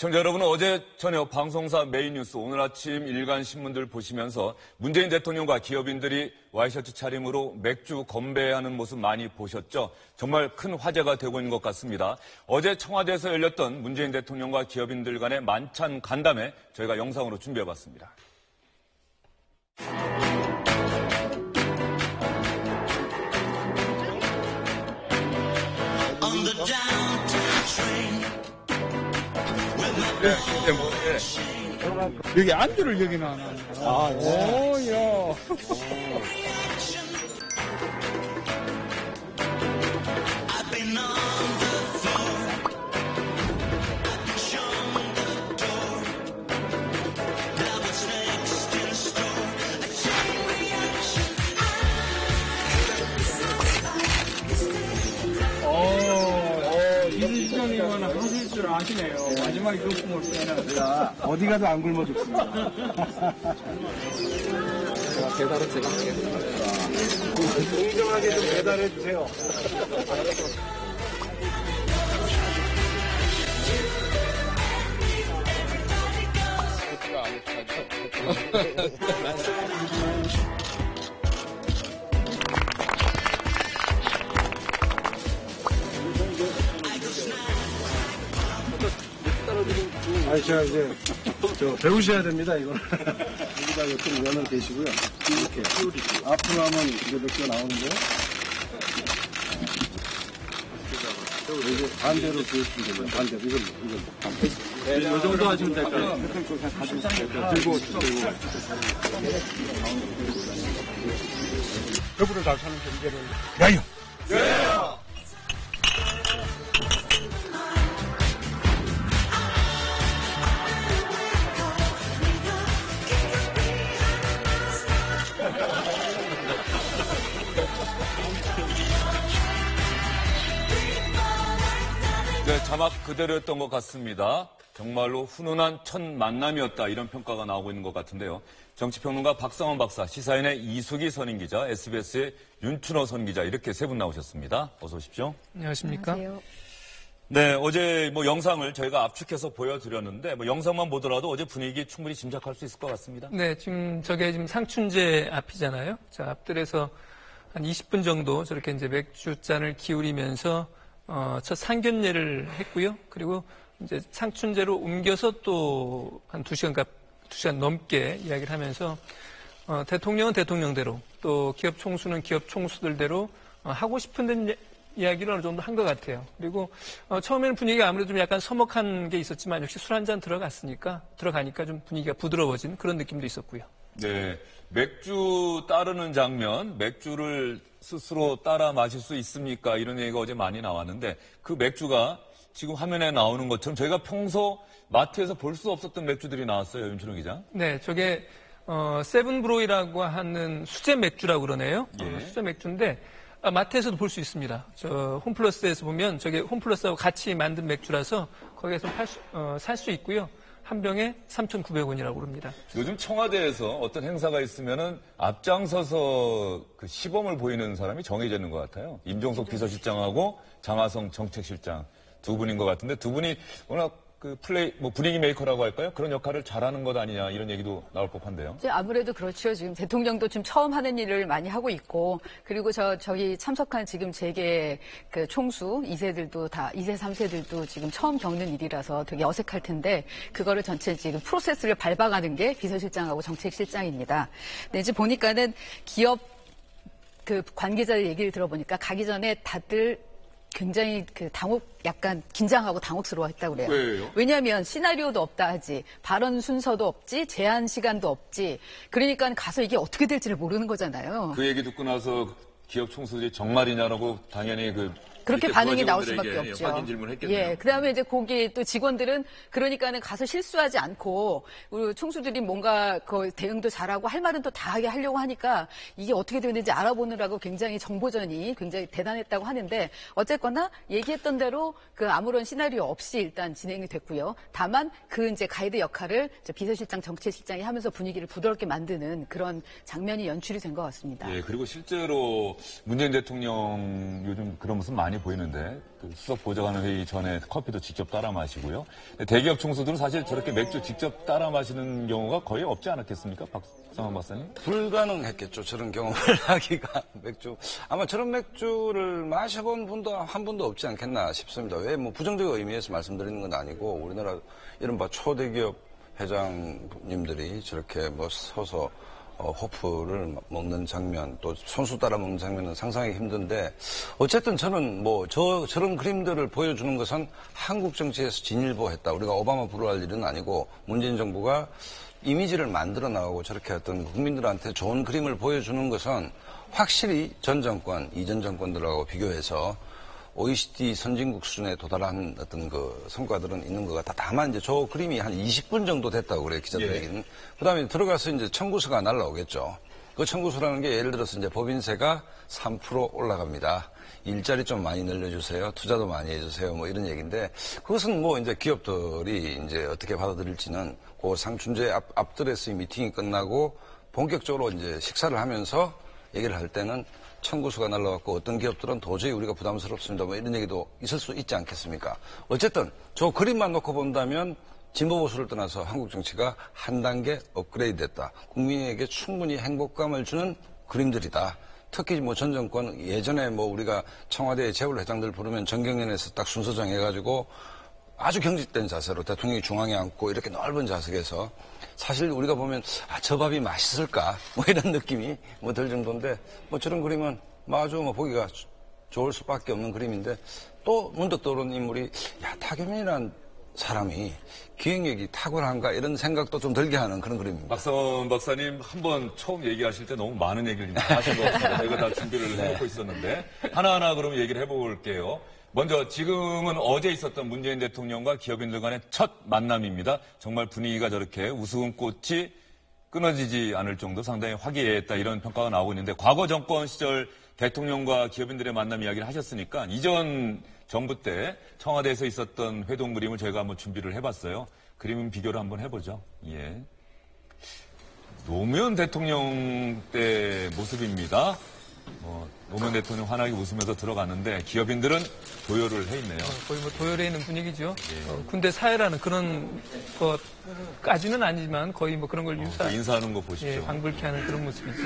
시청자 여러분은 어제 저녁 방송사 메인 뉴스 오늘 아침 일간 신문들 보시면서 문재인 대통령과 기업인들이 와이셔츠 차림으로 맥주 건배하는 모습 많이 보셨죠? 정말 큰 화제가 되고 있는 것 같습니다. 어제 청와대에서 열렸던 문재인 대통령과 기업인들 간의 만찬 간담회 저희가 영상으로 준비해봤습니다. 여기 안주를 여기 놔놨네. 아, 네. 오, 야. 이수정이거나 하실 줄 아시네요. 마지막에 그 꿈을 빼는. 제가 어디 가도 안 굶어 죽습니다. 배달은 제가 하겠습니다. 공정하게 좀 배달해 주세요. 아니, 제가 이제, 배우셔야 됩니다, 이거는. 여기다 옆으로 면을 대시고요. 이렇게. 앞으로 하면 이제 몇 개 나오는데요. 이제 반대로 보여주시면 되고요. 반대로, 이걸로. 이 정도 하시면 될 거예요. 들고. 여부를 잘 사는 경제를 위하여. 네, 자막 그대로였던 것 같습니다. 정말로 훈훈한 첫 만남이었다 이런 평가가 나오고 있는 것 같은데요. 정치평론가 박상원 박사, 시사인의 이수기 선임기자, SBS의 윤춘호 선기자 이렇게 세 분 나오셨습니다. 어서 오십시오. 안녕하십니까? 안녕하세요. 네, 어제 영상을 저희가 압축해서 보여드렸는데 영상만 보더라도 어제 분위기 충분히 짐작할 수 있을 것 같습니다. 네, 지금 저게 지금 상춘제 앞이잖아요. 자, 앞들에서 한 20분 정도 저렇게 이제 맥주잔을 기울이면서 첫 상견례를 했고요. 그리고 이제 상춘제로 옮겨서 또 한 2시간 넘게 이야기를 하면서 대통령은 대통령대로 또 기업 총수는 기업 총수들대로 하고 싶은 이야기를 어느 정도 한 것 같아요. 그리고 처음에는 분위기가 아무래도 좀 약간 서먹한 게 있었지만 역시 술 한잔 들어가니까 좀 분위기가 부드러워진 그런 느낌도 있었고요. 네, 맥주 따르는 장면, 맥주를 스스로 따라 마실 수 있습니까? 이런 얘기가 어제 많이 나왔는데 그 맥주가 지금 화면에 나오는 것처럼 저희가 평소 마트에서 볼 수 없었던 맥주들이 나왔어요, 윤춘호 기자. 네, 저게 세븐브로이라고 하는 수제 맥주라고 그러네요. 예. 수제 맥주인데 마트에서도 볼 수 있습니다. 저 홈플러스에서 보면 저게 홈플러스하고 같이 만든 맥주라서 거기에서 살 수 있고요. 한 병에 3,900원이라고 그럽니다. 요즘 청와대에서 어떤 행사가 있으면은 앞장서서 그 시범을 보이는 사람이 정해져 있는 것 같아요. 임종석 비서실장하고 장하성 정책실장 두 분인 것 같은데 두 분이 워낙 그 분위기 메이커라고 할까요? 그런 역할을 잘하는 것 아니냐 이런 얘기도 나올 법한데요. 아무래도 그렇죠. 지금 대통령도 좀 처음 하는 일을 많이 하고 있고, 그리고 저기 참석한 지금 재계 그 총수 2세들도 다 2세, 3세들도 지금 처음 겪는 일이라서 되게 어색할 텐데, 그거를 전체 지금 프로세스를 밟아가는 게 비서실장하고 정책실장입니다. 근데 이제 보니까는 기업 그 관계자들 얘기를 들어보니까 가기 전에 다들 굉장히 약간 긴장하고 당혹스러워 했다고 그래요. 왜요? 왜냐하면 시나리오도 없다 하지, 발언 순서도 없지, 제한 시간도 없지, 그러니까 가서 이게 어떻게 될지를 모르는 거잖아요. 그 얘기 듣고 나서 기업 총수들이 정말이냐라고 당연히 그렇게 반응이 나올 수밖에 없죠. 확인 질문했겠네요. 예, 그다음에 이제 거기 또 직원들은 그러니까는 가서 실수하지 않고 우리 총수들이 뭔가 그 대응도 잘하고 할 말은 또 다 하게 하려고 하니까 이게 어떻게 되는지 알아보느라고 굉장히 정보전이 굉장히 대단했다고 하는데 어쨌거나 얘기했던 대로 그 아무런 시나리오 없이 일단 진행이 됐고요. 다만 그 이제 가이드 역할을 비서실장, 정책실장이 하면서 분위기를 부드럽게 만드는 그런 장면이 연출이 된 것 같습니다. 예, 그리고 실제로 문재인 대통령 요즘 그런 모습 많이 많이 보이는데 그 수석 보좌관 회의 전에 커피도 직접 따라 마시고요. 대기업 총수들은 사실 저렇게 맥주 직접 따라 마시는 경우가 거의 없지 않았겠습니까? 박성환 박사님? 불가능했겠죠. 저런 경험을 하기가. 맥주. 아마 저런 맥주를 마셔본 분도 한 분도 없지 않겠나 싶습니다. 왜 뭐 부정적 의미에서 말씀드리는 건 아니고 우리나라 이른바 초대기업 회장님들이 저렇게 뭐 서서 호프를 먹는 장면, 또 손수 따라 먹는 장면은 상상하기 힘든데, 어쨌든 저는 뭐, 저런 그림들을 보여주는 것은 한국 정치에서 진일보했다. 우리가 오바마 부러워할 일은 아니고, 문재인 정부가 이미지를 만들어 나가고 저렇게 어떤 국민들한테 좋은 그림을 보여주는 것은 확실히 전 정권, 이전 정권들하고 비교해서 OECD 선진국 수준에 도달한 어떤 그 성과들은 있는 것 같다. 다만 이제 저 그림이 한 20분 정도 됐다고 그래요, 기자들에게는. 예. 그 다음에 들어가서 이제 청구서가 날라오겠죠. 그 청구서라는 게 예를 들어서 이제 법인세가 3% 올라갑니다. 일자리 좀 많이 늘려주세요. 투자도 많이 해주세요. 뭐 이런 얘기인데 그것은 뭐 이제 기업들이 이제 어떻게 받아들일지는 그 상춘제 앞들에서 미팅이 끝나고 본격적으로 이제 식사를 하면서 얘기를 할 때는 청구서가 날라왔고 어떤 기업들은 도저히 우리가 부담스럽습니다. 뭐 이런 얘기도 있을 수 있지 않겠습니까? 어쨌든 저 그림만 놓고 본다면 진보 보수를 떠나서 한국 정치가 한 단계 업그레이드 됐다. 국민에게 충분히 행복감을 주는 그림들이다. 특히 뭐 전 정권 예전에 뭐 우리가 청와대 재벌 회장들 부르면 정경련에서 딱 순서 정해가지고 아주 경직된 자세로 대통령이 중앙에 앉고 이렇게 넓은 좌석에서 사실 우리가 보면 저 밥이 맛있을까 뭐 이런 느낌이 뭐 들 정도인데 뭐 저런 그림은 아주 뭐 보기가 좋을 수밖에 없는 그림인데 또 문득 떠오르는 인물이 타경민이라는 사람이 기획력이 탁월한가 이런 생각도 좀 들게 하는 그런 그림입니다. 박성원 박사님 한번 처음 얘기하실 때 너무 많은 얘기를 하신 것 같습니다. 저희가 다 준비를 해놓고 있었는데 하나하나 그럼 얘기를 해볼게요. 먼저 지금은 어제 있었던 문재인 대통령과 기업인들 간의 첫 만남입니다. 정말 분위기가 저렇게 웃음꽃이 끊어지지 않을 정도 상당히 화기애애했다 이런 평가가 나오고 있는데 과거 정권 시절 대통령과 기업인들의 만남 이야기를 하셨으니까 이전 정부 때 청와대에서 있었던 회동 그림을 저희가 한번 준비를 해봤어요. 그림 비교를 한번 해보죠. 예. 노무현 대통령 때 모습입니다. 노무현 대통령 환하게 웃으면서 들어갔는데 기업인들은 도열을 해 있네요. 거의 뭐 도열해 있는 분위기죠. 예. 군대 사회라는 그런 것까지는 아니지만 거의 뭐 그런 걸 인사하는 거 보십시오. 예, 방불케 하는 그런 모습이죠.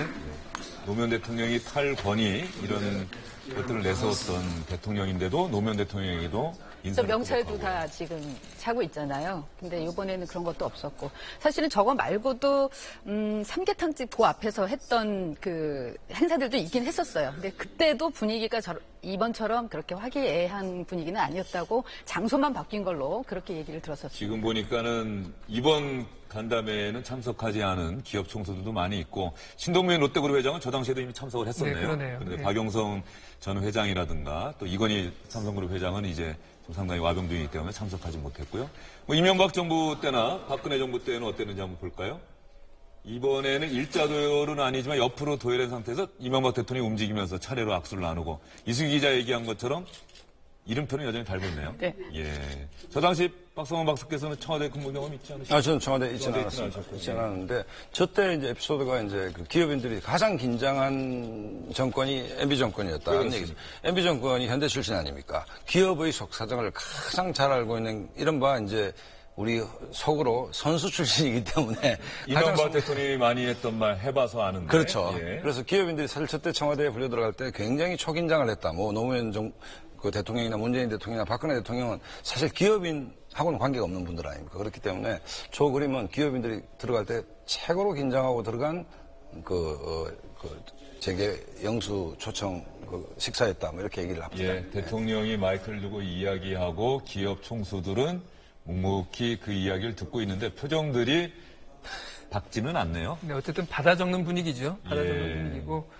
노무현 대통령이 탈권위 이런 것들을 내세웠던 대통령인데도 노무현 대통령에게도 인사를 명찰도 다 지금 차고 있잖아요. 근데 이번에는 그런 것도 없었고 사실은 저거 말고도 삼계탕집 그 앞에서 했던 그 행사들도 있긴 했었어요. 근데 그때도 분위기가 이번처럼 그렇게 화기애애한 분위기는 아니었다고 장소만 바뀐 걸로 그렇게 얘기를 들었었어요. 지금 보니까는 이번 간담회에는 참석하지 않은 기업 총수들도 많이 있고 신동민 롯데그룹 회장은 저 당시에도 이미 참석을 했었네요. 네, 그러네요. 그런데 네. 박영성 전 회장이라든가 또 이건희 삼성그룹 회장은 이제 좀 상당히 와병 중이기 때문에 참석하지 못했고요. 뭐 이명박 정부 때나 박근혜 정부 때는 어땠는지 한번 볼까요? 이번에는 일자 도열은 아니지만 옆으로 도열한 상태에서 이명박 대통령이 움직이면서 차례로 악수를 나누고 이수기 기자 얘기한 것처럼 이름표는 여전히 달고 있네요. 네. 예. 저 당시 박성원 박사께서는 청와대 근무 경험 있지 않으셨어요? 저는 청와대에 있지는 않았습니다. 있지는 않았는데, 저때 이제 에피소드가 이제 그 기업인들이 가장 긴장한 정권이 MB 정권이었다는 얘기죠. MB 정권이 현대 출신 아닙니까? 기업의 속사정을 가장 잘 알고 있는 이른바 이제 우리 속으로 선수 출신이기 때문에. 이명박 대통령이 많이 했던 말 해봐서 아는데. 그렇죠. 예. 그래서 기업인들이 사실 저때 청와대에 불려 들어갈 때 굉장히 초긴장을 했다. 뭐 노무현 그 대통령이나 문재인 대통령이나 박근혜 대통령은 사실 기업인하고는 관계가 없는 분들 아닙니까? 그렇기 때문에 저 그림은 기업인들이 들어갈 때 최고로 긴장하고 들어간 재계 영수 초청 식사였다. 뭐 이렇게 얘기를 합니다. 예, 대통령이 마이크를 두고 이야기하고 기업 총수들은 묵묵히 그 이야기를 듣고 있는데 표정들이 밝지는 않네요. 네, 어쨌든 받아 적는 분위기죠. 받아 적는 분위기고.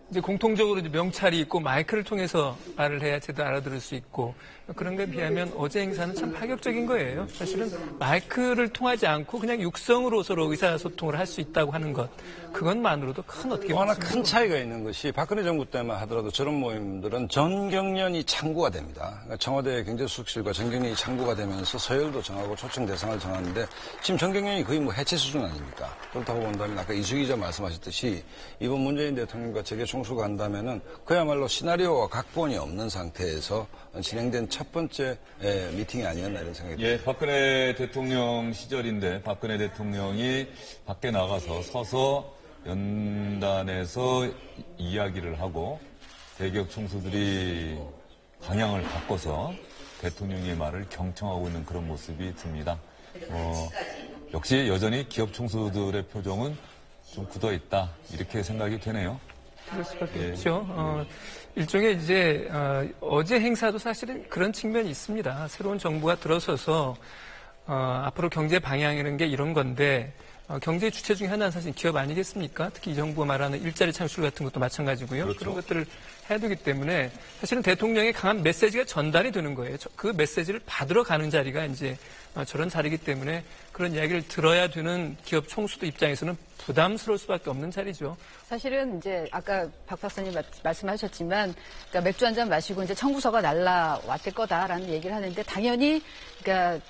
이제 공통적으로 이제 명찰이 있고 마이크를 통해서 말을 해야 제대로 알아들을 수 있고 그런 거에 비하면 어제 행사는 참 파격적인 거예요. 사실은 마이크를 통하지 않고 그냥 육성으로 서로 의사소통을 할 수 있다고 하는 것 그것만으로도 큰 어떻게 하나 큰 차이가 있는 것이 박근혜 정부 때만 하더라도 저런 모임들은 전경련이 창구가 됩니다. 그러니까 청와대 경제수석실과 전경련이 창구가 되면서 서열도 정하고 초청 대상을 정하는데 지금 전경련이 거의 뭐 해체 수준 아닙니까? 그렇다고 본다면 아까 이수기 기자 말씀하셨듯이 이번 문재인 대통령과 재계 총 총수가 한다면은 그야말로 시나리오와 각본이 없는 상태에서 진행된 첫 번째 미팅이 아니었나 이런 생각이 듭니다. 예, 박근혜 대통령 시절인데 박근혜 대통령이 밖에 나가서 서서 연단에서 이야기를 하고 대기업 총수들이 방향을 바꿔서 대통령의 말을 경청하고 있는 그런 모습이 듭니다. 역시 여전히 기업 총수들의 표정은 좀 굳어 있다 이렇게 생각이 되네요. 그럴 수밖에 없죠. 일종의 이제 어제 행사도 사실은 그런 측면이 있습니다. 새로운 정부가 들어서서 앞으로 경제 방향이라는 게 이런 건데 경제의 주체 중에 하나는 사실 기업 아니겠습니까? 특히 이 정부가 말하는 일자리 창출 같은 것도 마찬가지고요. 그렇죠. 그런 것들을 해야 되기 때문에 사실은 대통령의 강한 메시지가 전달이 되는 거예요. 그 메시지를 받으러 가는 자리가 이제 저런 자리이기 때문에 그런 이야기를 들어야 되는 기업 총수들 입장에서는 부담스러울 수밖에 없는 자리죠. 사실은 이제 아까 박 박사님 말씀하셨지만, 그러니까 맥주 한 잔 마시고 이제 청구서가 날라왔을 거다라는 얘기를 하는데 당연히 그러니까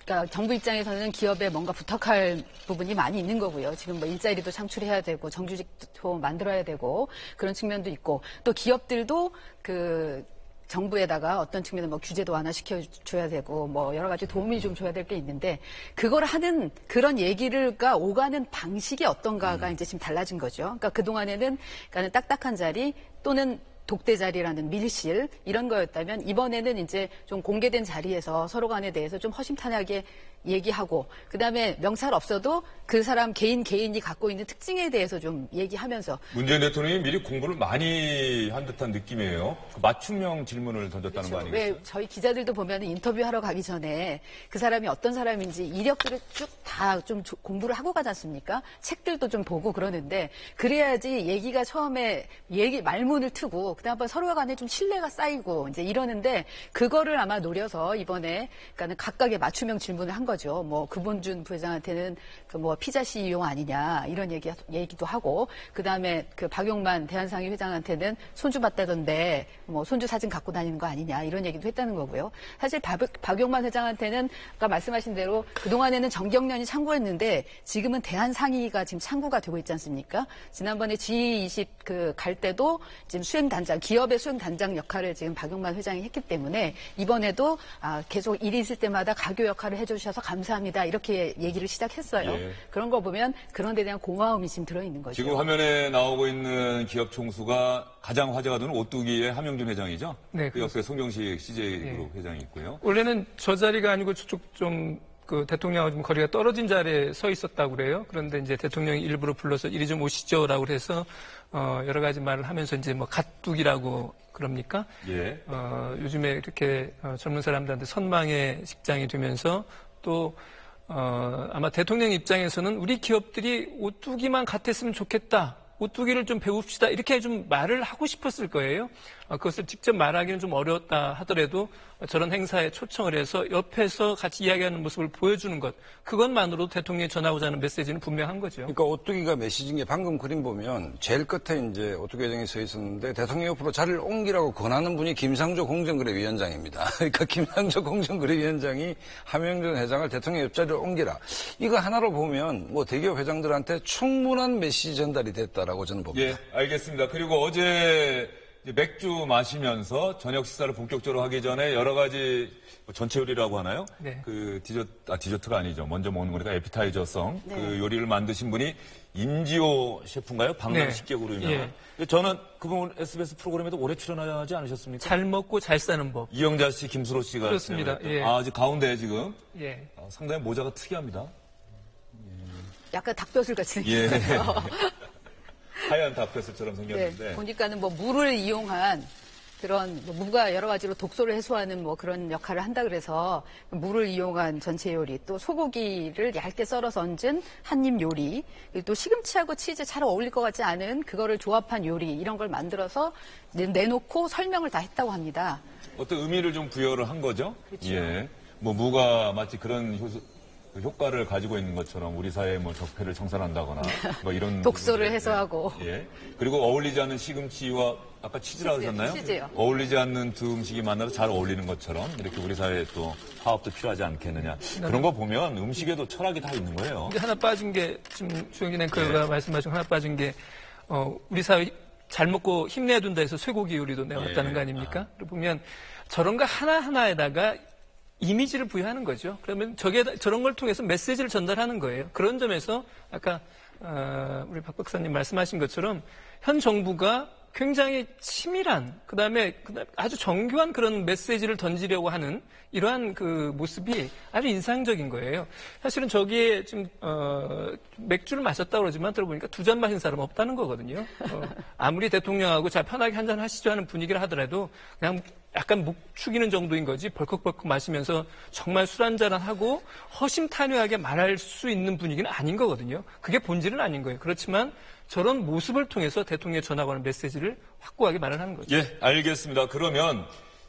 그러니까 정부 입장에서는 기업에 뭔가 부탁할 부분이 많이 있는 거고요. 지금 뭐 일자리도 창출해야 되고 정규직도 만들어야 되고 그런 측면도 있고 또 기업들도 그 정부에다가 어떤 측면에 뭐 규제도 완화시켜줘야 되고 뭐 여러 가지 도움이 좀 줘야 될 게 있는데 그걸 하는 그런 얘기를가 오가는 방식이 어떤가가 이제 지금 달라진 거죠. 그러니까 그동안에는 그러니까 딱딱한 자리 또는 독대 자리라는 밀실 이런 거였다면 이번에는 이제 좀 공개된 자리에서 서로 간에 대해서 좀 허심탄회하게 얘기하고 그다음에 명찰 없어도 그 사람 개인이 갖고 있는 특징에 대해서 좀 얘기하면서 문재인 대통령이 미리 공부를 많이 한 듯한 느낌이에요. 그 맞춤형 질문을 던졌다는 거 아니겠어요? 왜 저희 기자들도 보면 인터뷰하러 가기 전에 그 사람이 어떤 사람인지 이력들을 쭉 다 좀 공부를 하고 가지 않습니까? 책들도 좀 보고 그러는데 그래야지 얘기가 처음에 말문을 트고 그다음에 서로 간에 좀 신뢰가 쌓이고 이제 이러는데 그거를 아마 노려서 이번에 그러니까는 각각의 맞춤형 질문을 한 거죠. 뭐 구본준 부회장한테는 그 뭐 피자 CEO 아니냐 이런 얘기도 하고 그다음에 그 박용만 대한상의 회장한테는 손주 봤다던데 뭐 손주 사진 갖고 다니는 거 아니냐 이런 얘기도 했다는 거고요. 사실 박용만 회장한테는 아까 말씀하신 대로 그동안에는 정경련이 창구했는데 지금은 대한상의가 지금 창구가 되고 있지 않습니까? 지난번에 G20 갈 때도 지금 수행단장 기업의 수행단장 역할을 지금 박용만 회장이 했기 때문에 이번에도 계속 일이 있을 때마다 가교 역할을 해주셔서 감사합니다 이렇게 얘기를 시작했어요. 예. 그런 거 보면 그런 데 대한 고마움이 지금 들어있는 거죠. 지금 화면에 나오고 있는 기업 총수가 가장 화제가 되는 오뚜기의 함영준 회장이죠. 네, 그 옆에 송경식 CJ그룹 회장이 있고요. 원래는 저 자리가 아니고 저쪽 좀 그 대통령하고 좀 거리가 떨어진 자리에 서 있었다고 그래요. 그런데 이제 대통령이 일부러 불러서 이리 좀 오시죠라고 해서 여러 가지 말을 하면서 이제 뭐 갓뚝이라고 그럽니까? 예. 요즘에 이렇게 젊은 사람들한테 선망의 식장이 되면서 또 아마 대통령 입장에서는 우리 기업들이 오뚜기만 같았으면 좋겠다. 오뚜기를 좀 배웁시다. 이렇게 좀 말을 하고 싶었을 거예요. 그것을 직접 말하기는 좀 어려웠다 하더라도 저런 행사에 초청을 해서 옆에서 같이 이야기하는 모습을 보여주는 것. 그것만으로도 대통령이 전하고자 하는 메시지는 분명한 거죠. 그러니까 오뚜기가 메시지인 게 방금 그림 보면 제일 끝에 이제 오뚜기 회장이 서 있었는데 대통령 옆으로 자리를 옮기라고 권하는 분이 김상조 공정거래위원장입니다. 그러니까 김상조 공정거래위원장이 함영준 회장을 대통령 옆자리로 옮기라. 이거 하나로 보면 뭐 대기업 회장들한테 충분한 메시지 전달이 됐다라고 저는 봅니다. 예, 알겠습니다. 그리고 어제 맥주 마시면서 저녁 식사를 본격적으로 하기 전에 여러 가지 전체 요리라고 하나요? 네. 그 디저트가 아니죠. 먼저 먹는 거니까 에피타이저성. 네. 그 요리를 만드신 분이 임지호 셰프인가요? 방랑 네. 식객으로 유명한. 저는 그분 SBS 프로그램에도 오래 출연하지 않으셨습니까? 잘 먹고 잘 사는 법. 이영자 씨, 김수로 씨가 그렇습니다. 출연했던. 예. 지금 가운데 지금 예. 상당히 모자가 특이합니다. 약간 닭뼈슬 같이 예. 생겼어요. 하얀 닭뼈슬처럼 생겼는데. 네, 보니까는 뭐 물을 이용한 그런 뭐 무가 여러 가지로 독소를 해소하는 뭐 그런 역할을 한다 그래서 물을 이용한 전체 요리 또 소고기를 얇게 썰어서 얹은 한입 요리 그리고 또 시금치하고 치즈 잘 어울릴 것 같지 않은 그거를 조합한 요리 이런 걸 만들어서 내놓고 설명을 다 했다고 합니다. 어떤 의미를 좀 부여를 한 거죠? 그렇죠. 예. 뭐 무가 마치 그런 효과를 가지고 있는 것처럼 우리 사회의 뭐 적폐를 청산한다거나 뭐 이런 독소를 부분들. 해소하고. 예. 그리고 어울리지 않는 시금치와 아까 치즈라고 하셨나요? 치즈요. 어울리지 않는 두 음식이 만나서 잘 어울리는 것처럼 이렇게 우리 사회에 또 화합도 필요하지 않겠느냐. 그런 거 보면 음식에도 철학이 다 있는 거예요. 근데 하나 빠진 게 지금 주영진 앵커가 말씀하신 하나 빠진 게 우리 사회 잘 먹고 힘내야 된다 해서 쇠고기 요리도 내왔다는 거 아닙니까? 그리고 보면 저런 거 하나하나에다가 이미지를 부여하는 거죠. 그러면 저런 걸 통해서 메시지를 전달하는 거예요. 그런 점에서 아까 우리 박 박사님 말씀하신 것처럼 현 정부가 굉장히 치밀한 그다음에 아주 정교한 그런 메시지를 던지려고 하는 이러한 그 모습이 아주 인상적인 거예요. 사실은 저기에 지금 맥주를 마셨다고 그러지만 들어보니까 2잔 마신 사람 없다는 거거든요. 아무리 대통령하고 잘 편하게 한잔 하시죠 하는 분위기를 하더라도 그냥 약간 목 축이는 정도인 거지 벌컥벌컥 마시면서 정말 술 한잔 하고 허심탄회하게 말할 수 있는 분위기는 아닌 거거든요. 그게 본질은 아닌 거예요. 그렇지만 저런 모습을 통해서 대통령에 전하고 하는 메시지를 확고하게 말을 하는 거죠. 예, 알겠습니다. 그러면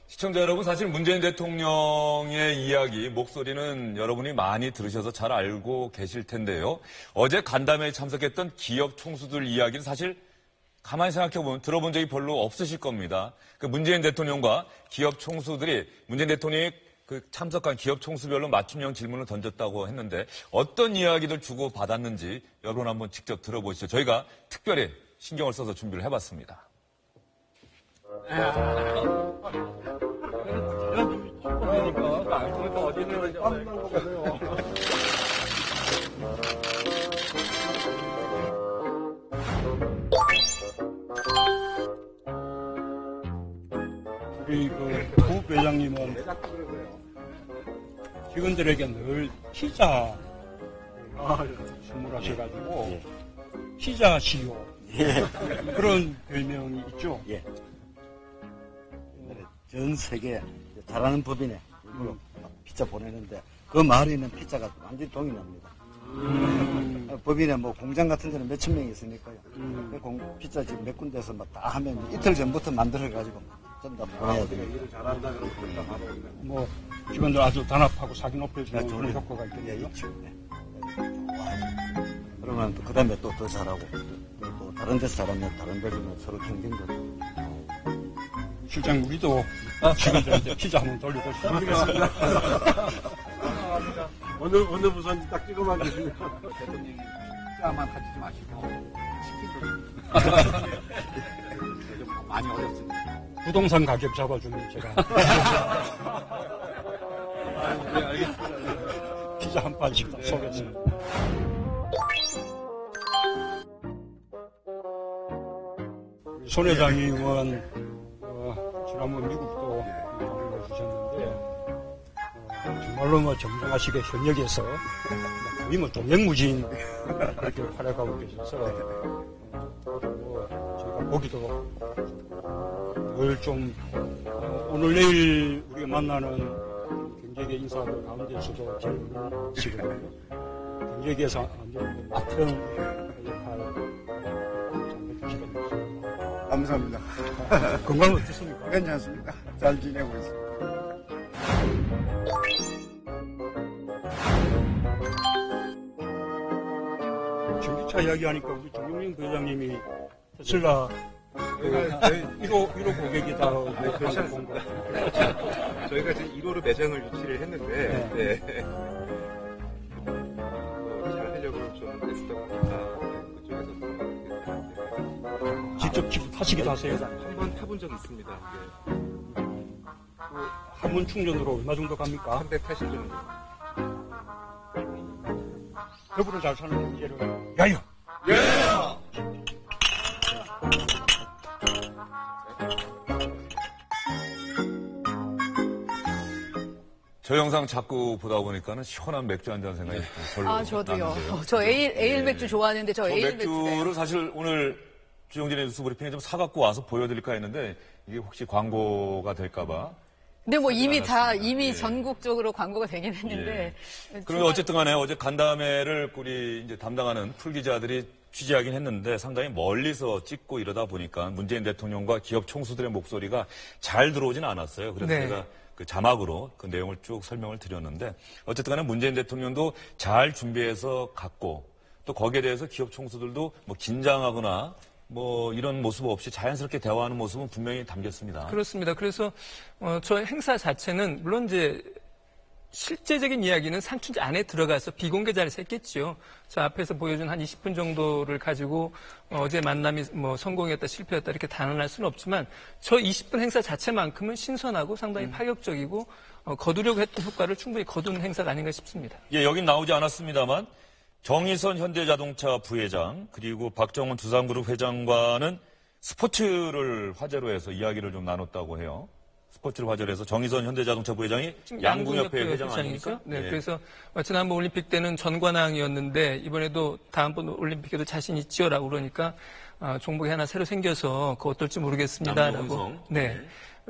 시청자 여러분, 사실 문재인 대통령의 이야기, 목소리는 여러분이 많이 들으셔서 잘 알고 계실 텐데요. 어제 간담회에 참석했던 기업 총수들 이야기는 사실 가만히 생각해보면 들어본 적이 별로 없으실 겁니다. 그 문재인 대통령과 기업 총수들이 문재인 대통령이 그 참석한 기업 총수별로 맞춤형 질문을 던졌다고 했는데 어떤 이야기들 주고 받았는지 여러분 한번 직접 들어보시죠. 저희가 특별히 신경을 써서 준비를 해봤습니다. 우리 그 부회장님은 직원들에게 늘 피자 선물하셔가지고 피자 CEO 그런 별명이 있죠. 예. 전 세계 잘하는 법인에 피자 보내는데 그 마을에 있는 피자가 완전히 동일합니다. 법인에 뭐 공장 같은 데는 몇천 명이 있으니까요. 피자 지금 몇 군데서 막 다 하면 이틀 전부터 만들어가지고 좀 다 보내야 돼요. 일을 잘한다 그러면 바로 뭐 직원들 아주 단합하고 사기 높여주는 네, 그런 효과가 예, 있거든요. 있죠. 네. 그러면 그 다음에 또 더 잘하고 또 다른 데서 잘하면 다른 데서는 서로 경쟁도 되고. 실장 우리도 직원들한테 피자 한번 돌려보시죠. 어느 부서인지 딱 찍어만 주시면 대통령님 피자만 가지지 마시고 치킨도 좀 많이 어렵습니다. 부동산 가격 잡아주면 제가 피자 한 판씩 다 쏘겠습니다. 손 회장님은 지난번 미국도 방문해 주셨는데 정말로 뭐 정정하시게 현역에서 거의 뭐 동행무진 그렇게 활약하고 계셔서 저희가 보기도 늘 좀 오늘 내일 우리가 만나는 경제계 인사들 가운데서도 제일 시거든요. 경제계에서 완전 맡은 역할을 좀 해주시거든요. 감사합니다. 건강 어떻습니까? 괜찮습니다. 잘 지내고 있습니다. 전기차 이야기하니까 우리 정용민 부회장님이 테슬라 1호 고객이다. 회사를 본 거. 저희가 지금 1호로 매장을 유치를 했는데, 네. 잘 하려고 좀 애쓰다 보니까 그쪽에서 직접 타시기도 하세요? 한번 타본 적 있습니다. 한번 충전으로 얼마 정도 갑니까? 380 정도. 여부를 잘 사는 문제를 야요. 저 영상 자꾸 보다 보니까는 시원한 맥주 한잔 생각이 별로 저도요. 나는데요. 저 에일 맥주 좋아하는데 저 에일 맥주를 맥주. 사실 오늘 주영진의 뉴스 브리핑에 좀 사갖고 와서 보여드릴까 했는데 이게 혹시 광고가 될까봐. 근데 뭐 이미 전국적으로 광고가 되긴 했는데. 그런데 어쨌든 간에 어제 간담회를 우리 이제 담당하는 풀기자들이 취재하긴 했는데 상당히 멀리서 찍고 이러다 보니까 문재인 대통령과 기업 총수들의 목소리가 잘 들어오진 않았어요. 그래서 제가 그 자막으로 그 내용을 쭉 설명을 드렸는데 어쨌든 간에 문재인 대통령도 잘 준비해서 갔고 또 거기에 대해서 기업 총수들도 뭐 긴장하거나 뭐 이런 모습 없이 자연스럽게 대화하는 모습은 분명히 담겼습니다. 그렇습니다. 그래서 저 행사 자체는 물론 이제 실제적인 이야기는 상춘제 안에 들어가서 비공개 자리에서 했겠지요. 저 앞에서 보여준 한 20분 정도를 가지고 어제 만남이 뭐 성공했다 실패했다 이렇게 단언할 수는 없지만 저 20분 행사 자체만큼은 신선하고 상당히 파격적이고 거두려고 했던 효과를 충분히 거둔 행사가 아닌가 싶습니다. 예, 여긴 나오지 않았습니다만 정의선 현대자동차 부회장 그리고 박정원 두산그룹 회장과는 스포츠를 화제로 해서 이야기를 좀 나눴다고 해요. 스포츠를 화제로 해서 정의선 현대자동차 부회장이 양궁협회 회장 아닙니까? 네, 예. 그래서 지난번 올림픽 때는 전관왕이었는데 이번에도 다음번 올림픽에도 자신 있지요라고 그러니까 종목이 하나 새로 생겨서 그거 어떨지 모르겠습니다라고. 남녀混성. 네.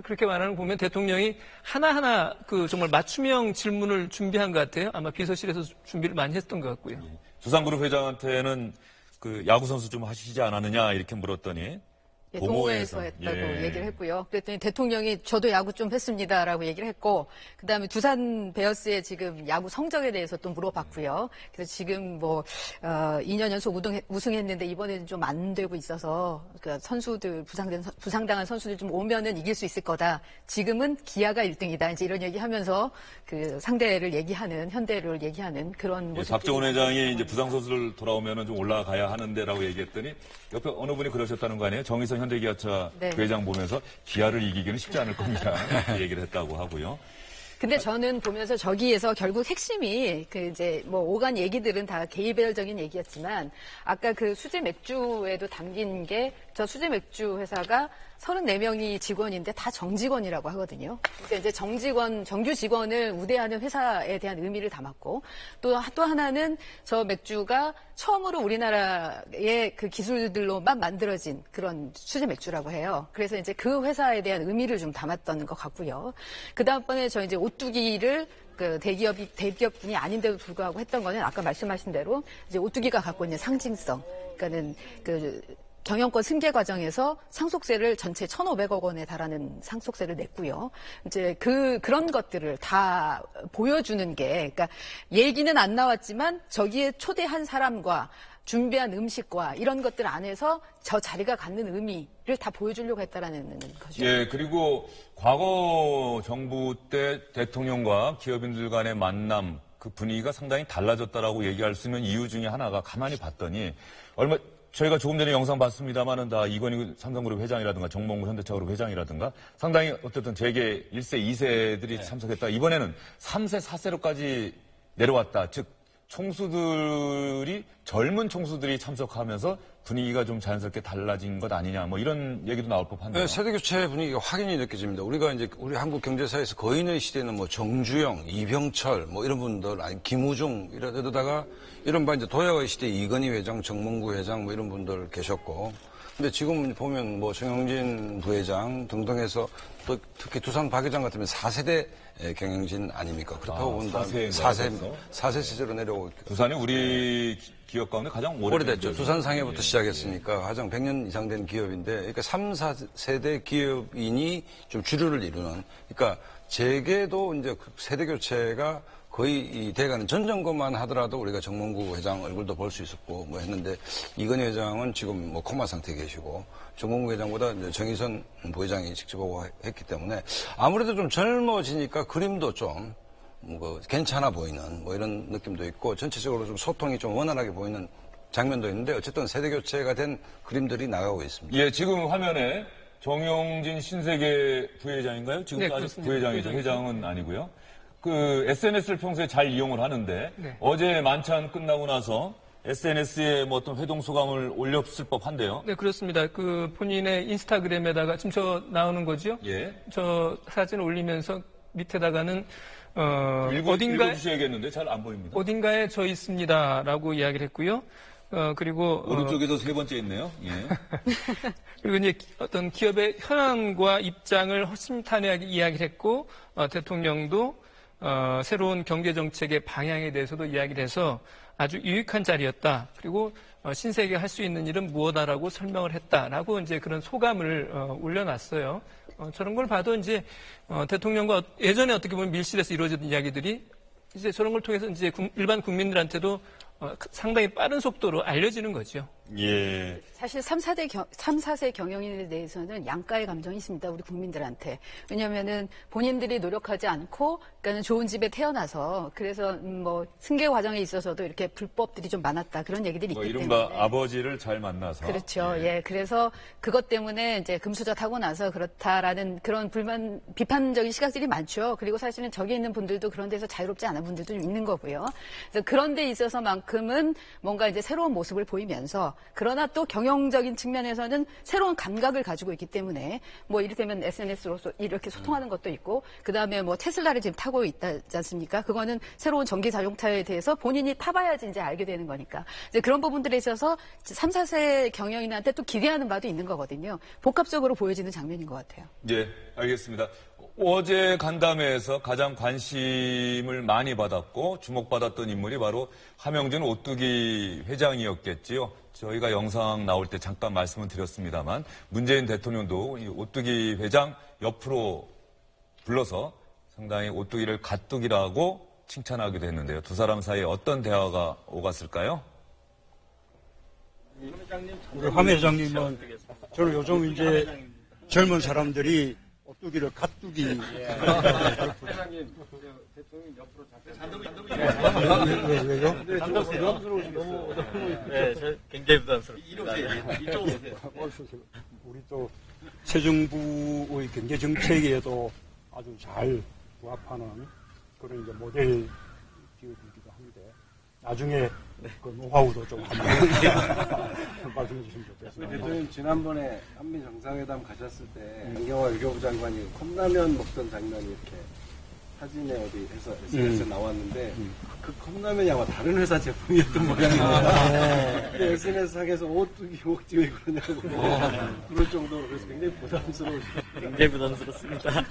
그렇게 말하는 거 보면 대통령이 하나하나 정말 맞춤형 질문을 준비한 것 같아요. 아마 비서실에서 준비를 많이 했던 것 같고요. 두산그룹 회장한테는 그 야구 선수 좀 하시지 않았느냐 이렇게 물었더니 예, 동호회에서 했다고 예. 얘기를 했고요. 그랬더니 대통령이 저도 야구 좀 했습니다라고 얘기를 했고, 그다음에 두산 베어스의 지금 야구 성적에 대해서 또 물어봤고요. 그래서 지금 2년 연속 우승했는데 이번에는 좀 안 되고 있어서 그 선수들 부상당한 선수들 좀 오면은 이길 수 있을 거다. 지금은 기아가 1등이다. 이제 이런 얘기하면서 그 상대를 얘기하는 현대를 얘기하는 그런 모습. 박정원 회장이 이제 부상 선수를 돌아오면은 좀 올라가야 하는데라고 얘기했더니 옆에 어느 분이 그러셨다는 거 아니에요? 정의선 현대기아차 네. 회장 보면서 기아를 이기기는 쉽지 않을 겁니다. 이렇게 얘기를 했다고 하고요. 근데 저는 보면서 저기에서 결국 핵심이 오간 얘기들은 다 개이별적인 얘기였지만 아까 그 수제 맥주에도 담긴 게 저 수제 맥주 회사가 34명이 직원인데 다 정직원이라고 하거든요. 그러니까 이제 정규 직원을 우대하는 회사에 대한 의미를 담았고 또 하나는 저 맥주가 처음으로 우리나라의 그 기술들로만 만들어진 그런 수제 맥주라고 해요. 그래서 이제 그 회사에 대한 의미를 좀 담았던 것 같고요. 그 다음번에 저 이제 오뚜기를 그 대기업분이 아닌데도 불구하고 했던 거는 아까 말씀하신 대로 이제 오뚜기가 갖고 있는 상징성. 그러니까는 그 경영권 승계 과정에서 상속세를 전체 1,500억 원에 달하는 상속세를 냈고요. 이제 그런 것들을 다 보여주는 게, 그러니까 얘기는 안 나왔지만 저기에 초대한 사람과 준비한 음식과 이런 것들 안에서 저 자리가 갖는 의미를 다 보여주려고 했다라는 거죠. 예, 그리고 과거 정부 때 대통령과 기업인들 간의 만남 그 분위기가 상당히 달라졌다라고 얘기할 수 있는 이유 중에 하나가 가만히 봤더니 저희가 조금 전에 영상 봤습니다만은 다 이건희 삼성그룹 회장이라든가 정몽구 현대차그룹 회장이라든가 상당히 어쨌든 재계 1세, 2세들이 참석했다. 이번에는 3세, 4세로까지 내려왔다. 즉 젊은 총수들이 참석하면서 분위기가 좀 자연스럽게 달라진 것 아니냐, 뭐 이런 얘기도 나올 법한데요. 네, 세대교체 분위기가 확연히 느껴집니다. 우리가 이제 우리 한국 경제사에서 거인의 시대는 뭐 정주영, 이병철, 뭐 이런 분들, 아니 김우중 이러다가 이른바 이제 도약의 시대 이건희 회장, 정몽구 회장 뭐 이런 분들 계셨고, 근데 지금 보면 뭐 정영진 부회장 등등 해서 또 특히 두산 박 회장 같으면 4세대 경영진 아닙니까? 그렇다고 본다면 4세 시절로 내려오고 있고. 두산이 우리 기업 가운데 가장 오래됐죠. 두산 상해부터 시작했으니까 가장 100년 이상 된 기업인데, 그러니까 3, 4세대 기업인이 좀 주류를 이루는, 그러니까 재계도 이제 세대 교체가 거의 이 돼가는 전 정권만 하더라도 우리가 정몽구 회장 얼굴도 볼 수 있었고 뭐 했는데, 이건희 회장은 지금 뭐 코마 상태에 계시고 정몽구 회장보다 이제 정의선 부회장이 직접 오고 했기 때문에 아무래도 좀 젊어지니까 그림도 좀 괜찮아 보이는 뭐 이런 느낌도 있고, 전체적으로 좀 소통이 좀 원활하게 보이는 장면도 있는데, 어쨌든 세대 교체가 된 그림들이 나가고 있습니다. 예, 지금 화면에 정용진 신세계 부회장인가요? 지금 네, 아직 그렇습니다. 부회장이죠. 회장은 아니고요. 그 SNS를 평소에 잘 이용을 하는데 네. 어제 만찬 끝나고 나서 SNS에 뭐 어떤 회동 소감을 올렸을 법한데요. 네, 그렇습니다. 그 본인의 인스타그램에다가 지금 저 나오는 거죠? 예. 저 사진 올리면서 밑에다가는 읽어주셔야겠는데 잘 안 보입니다. 어딘가에 저 있습니다라고 이야기를 했고요. 그리고 오른쪽에도 세 번째 있네요. 예. 그리고 이제 어떤 기업의 현황과 입장을 허심탄회하게 이야기를 했고, 대통령도 새로운 경제 정책의 방향에 대해서도 이야기를 해서 아주 유익한 자리였다. 그리고 신세계가 할 수 있는 일은 무엇이다라고 설명을 했다라고 이제 그런 소감을 올려놨어요. 저런 걸 봐도 이제 대통령과 예전에 어떻게 보면 밀실에서 이루어졌던 이야기들이 이제 저런 걸 통해서 이제 일반 국민들한테도 상당히 빠른 속도로 알려지는 거죠. 예. 사실 3, 4세 경영인에 대해서는 양가의 감정이 있습니다. 우리 국민들한테. 왜냐면은 본인들이 노력하지 않고, 그러니까 좋은 집에 태어나서, 그래서 뭐 승계 과정에 있어서도 이렇게 불법들이 좀 많았다. 그런 얘기들이 있기 이른바 때문에. 아버지를 잘 만나서. 그렇죠. 예. 그래서 그것 때문에 이제 금수저 타고 나서 그렇다라는 그런 비판적인 시각들이 많죠. 그리고 사실은 저기 있는 분들도 그런 데서 자유롭지 않은 분들도 좀 있는 거고요. 그래서 그런 데 있어서만큼은 뭔가 이제 새로운 모습을 보이면서, 그러나 또 경영적인 측면에서는 새로운 감각을 가지고 있기 때문에 뭐 이를테면 SNS로서 이렇게 소통하는 것도 있고, 그 다음에 뭐 테슬라를 지금 타고 있지 않습니까? 그거는 새로운 전기 자동차에 대해서 본인이 타봐야지 이제 알게 되는 거니까. 이제 그런 부분들에 있어서 3, 4세 경영인한테 또 기대하는 바도 있는 거거든요. 복합적으로 보여지는 장면인 것 같아요. 예, 알겠습니다. 어제 간담회에서 가장 관심을 많이 받았고 주목받았던 인물이 바로 함영준 오뚜기 회장이었겠지요. 저희가 영상 나올 때 잠깐 말씀을 드렸습니다만 문재인 대통령도 이 오뚜기 회장 옆으로 불러서 상당히 오뚜기를 갓뚜기라고 칭찬하기도 했는데요. 두 사람 사이에 어떤 대화가 오갔을까요? 우리 함 회장님은 저는 요즘 이제 젊은 사람들이 오뚜기를 갓뚜기. 회장님, 대통령 옆으로 왜요? 너무 굉장히 부담스럽습니다. 이쪽으로 오세요. 우리 또 새 정부의 경제 정책에도 아주 잘 부합하는 그런 이제 모델 기업이기도 한데 나중에 그 노하우도 좀 한번 말씀해 주시면 좋겠습니다. 대통령 지난번에 한미 정상회담 가셨을 때 안경화 외교부 장관이 컵라면 먹던 장면이 이렇게 사진에 어디 해서 SNS에 나왔는데 그 컵라면이 아마 다른 회사 제품이었던 모양입니다. 근데 SNS 상에서 오뚜기 먹지 왜 그러냐고 그럴 정도로 그래서 굉장히 부담스러우시죠. 굉장히 부담스럽습니다.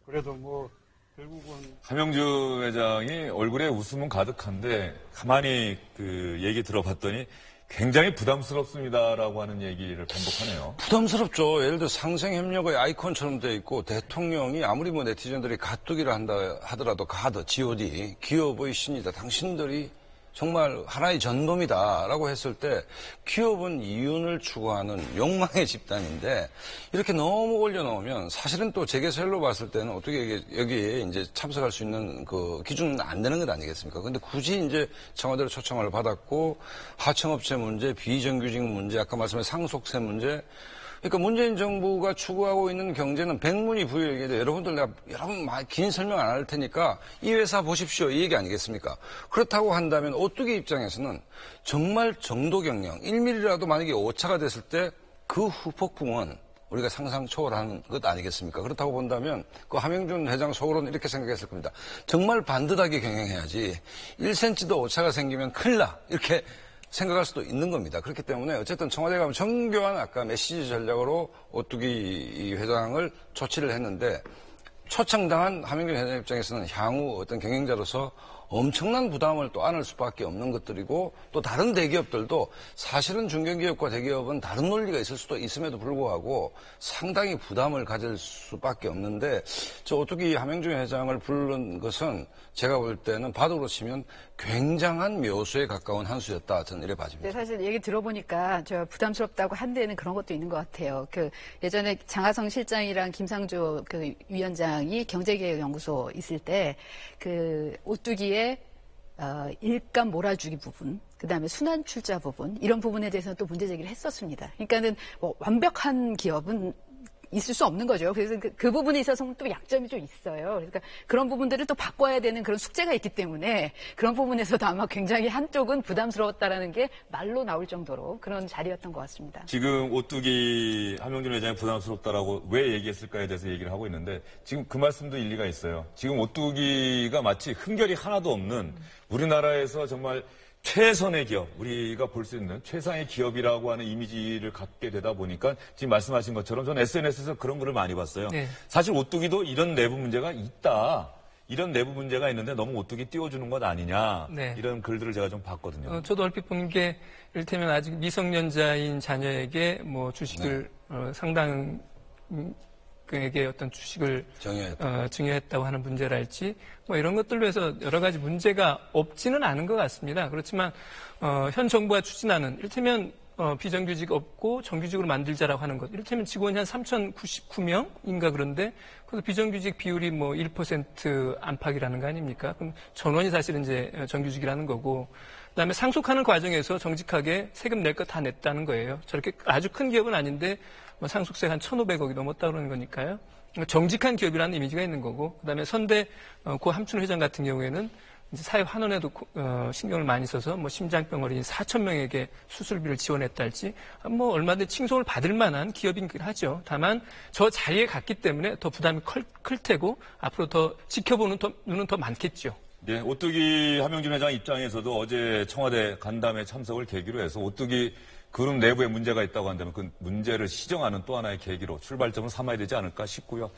그래도 뭐 결국은 함영준 회장이 얼굴에 웃음은 가득한데 가만히 그 얘기 들어봤더니 굉장히 부담스럽습니다라고 하는 얘기를 반복하네요. 부담스럽죠. 예를 들어 상생협력의 아이콘처럼 돼 있고 대통령이 아무리 뭐 네티즌들이 가뚜기를 한다 하더라도 가드, G.O.D. 기업의 신이다. 당신들이 정말 하나의 전범이다라고 했을 때 기업은 이윤을 추구하는 욕망의 집단인데 이렇게 너무 올려놓으면 사실은 또 재계설로 봤을 때는 어떻게 여기에 이제 참석할 수 있는 그 기준은 안 되는 것 아니겠습니까? 근데 굳이 이제 청와대로 초청을 받았고 하청업체 문제, 비정규직 문제, 아까 말씀하신 상속세 문제 그러니까 문재인 정부가 추구하고 있는 경제는 백문이 부여얘기인데 여러분 긴 설명 안 할 테니까 이 회사 보십시오 이 얘기 아니겠습니까? 그렇다고 한다면 오뚜기 입장에서는 정말 정도 경영 1mm라도 만약에 오차가 됐을 때 그 후폭풍은 우리가 상상 초월하는 것 아니겠습니까? 그렇다고 본다면 그 함영준 회장 속으로는 이렇게 생각했을 겁니다. 정말 반듯하게 경영해야지 1cm도 오차가 생기면 큰일 나 이렇게 생각할 수도 있는 겁니다. 그렇기 때문에 어쨌든 청와대가 가면 정교한 아까 메시지 전략으로 오뚜기 회장을 초치를 했는데 초청당한 함영준 회장 입장에서는 향후 어떤 경영자로서 엄청난 부담을 또 안을 수밖에 없는 것들이고 또 다른 대기업들도 사실은 중견기업과 대기업은 다른 논리가 있을 수도 있음에도 불구하고 상당히 부담을 가질 수밖에 없는데 저 오뚜기 함영준 회장을 부른 것은 제가 볼 때는 바둑으로 치면 굉장한 묘수에 가까운 한 수였다. 저는 이래 봐집니다. 네, 사실 얘기 들어보니까 저 부담스럽다고 한 데는 그런 것도 있는 것 같아요. 그 예전에 장하성 실장이랑 김상조 그 위원장이 경제개혁연구소 있을 때 그 오뚜기의 일감 몰아주기 부분, 그 다음에 순환 출자 부분, 이런 부분에 대해서는 또 문제 제기를 했었습니다. 그러니까는 뭐 완벽한 기업은 있을 수 없는 거죠. 그래서 그 부분에 있어서는 또 약점이 좀 있어요. 그러니까 그런 부분들을 또 바꿔야 되는 그런 숙제가 있기 때문에 그런 부분에서도 아마 굉장히 한쪽은 부담스러웠다라는 게 말로 나올 정도로 그런 자리였던 것 같습니다. 지금 오뚜기 함영준 회장이 부담스럽다라고 왜 얘기했을까에 대해서 얘기를 하고 있는데 지금 그 말씀도 일리가 있어요. 지금 오뚜기가 마치 흠결이 하나도 없는 우리나라에서 정말 최선의 기업, 우리가 볼 수 있는 최상의 기업이라고 하는 이미지를 갖게 되다 보니까 지금 말씀하신 것처럼 저는 SNS에서 그런 글을 많이 봤어요. 네. 사실 오뚜기도 이런 내부 문제가 있다. 이런 내부 문제가 있는데 너무 오뚜기 띄워주는 것 아니냐. 네. 이런 글들을 제가 좀 봤거든요. 저도 얼핏 본 게 이를테면 아직 미성년자인 자녀에게 뭐 주식을 상당 정책에게 어떤 주식을 정의했다. 증여했다고 하는 문제랄지 뭐 이런 것들로 해서 여러 가지 문제가 없지는 않은 것 같습니다. 그렇지만 현 정부가 추진하는 이를테면 비정규직 없고 정규직으로 만들자라고 하는 것. 이를테면 직원이 한 3,099명인가 그런데 그래서 비정규직 비율이 뭐 1% 안팎이라는 거 아닙니까? 그럼 전원이 사실은 이제 정규직이라는 거고 그다음에 상속하는 과정에서 정직하게 세금 낼 거 다 냈다는 거예요. 저렇게 아주 큰 기업은 아닌데 뭐 상속세가 한 1,500억이 넘었다 그러는 거니까요. 정직한 기업이라는 이미지가 있는 거고 그다음에 선대 고 함춘 회장 같은 경우에는 이제 사회 환원에도 신경을 많이 써서 뭐 심장병 어린이 4,000명에게 수술비를 지원했다 할지 뭐 얼마든지 칭송을 받을 만한 기업이긴 하죠. 다만 저 자리에 갔기 때문에 더 부담이 클 테고 앞으로 더 지켜보는 눈은 더 많겠죠. 네, 오뚜기 함영진 회장 입장에서도 어제 청와대 간담회 참석을 계기로 해서 오뚜기 그룹 내부에 문제가 있다고 한다면 그 문제를 시정하는 또 하나의 계기로 출발점을 삼아야 되지 않을까 싶고요.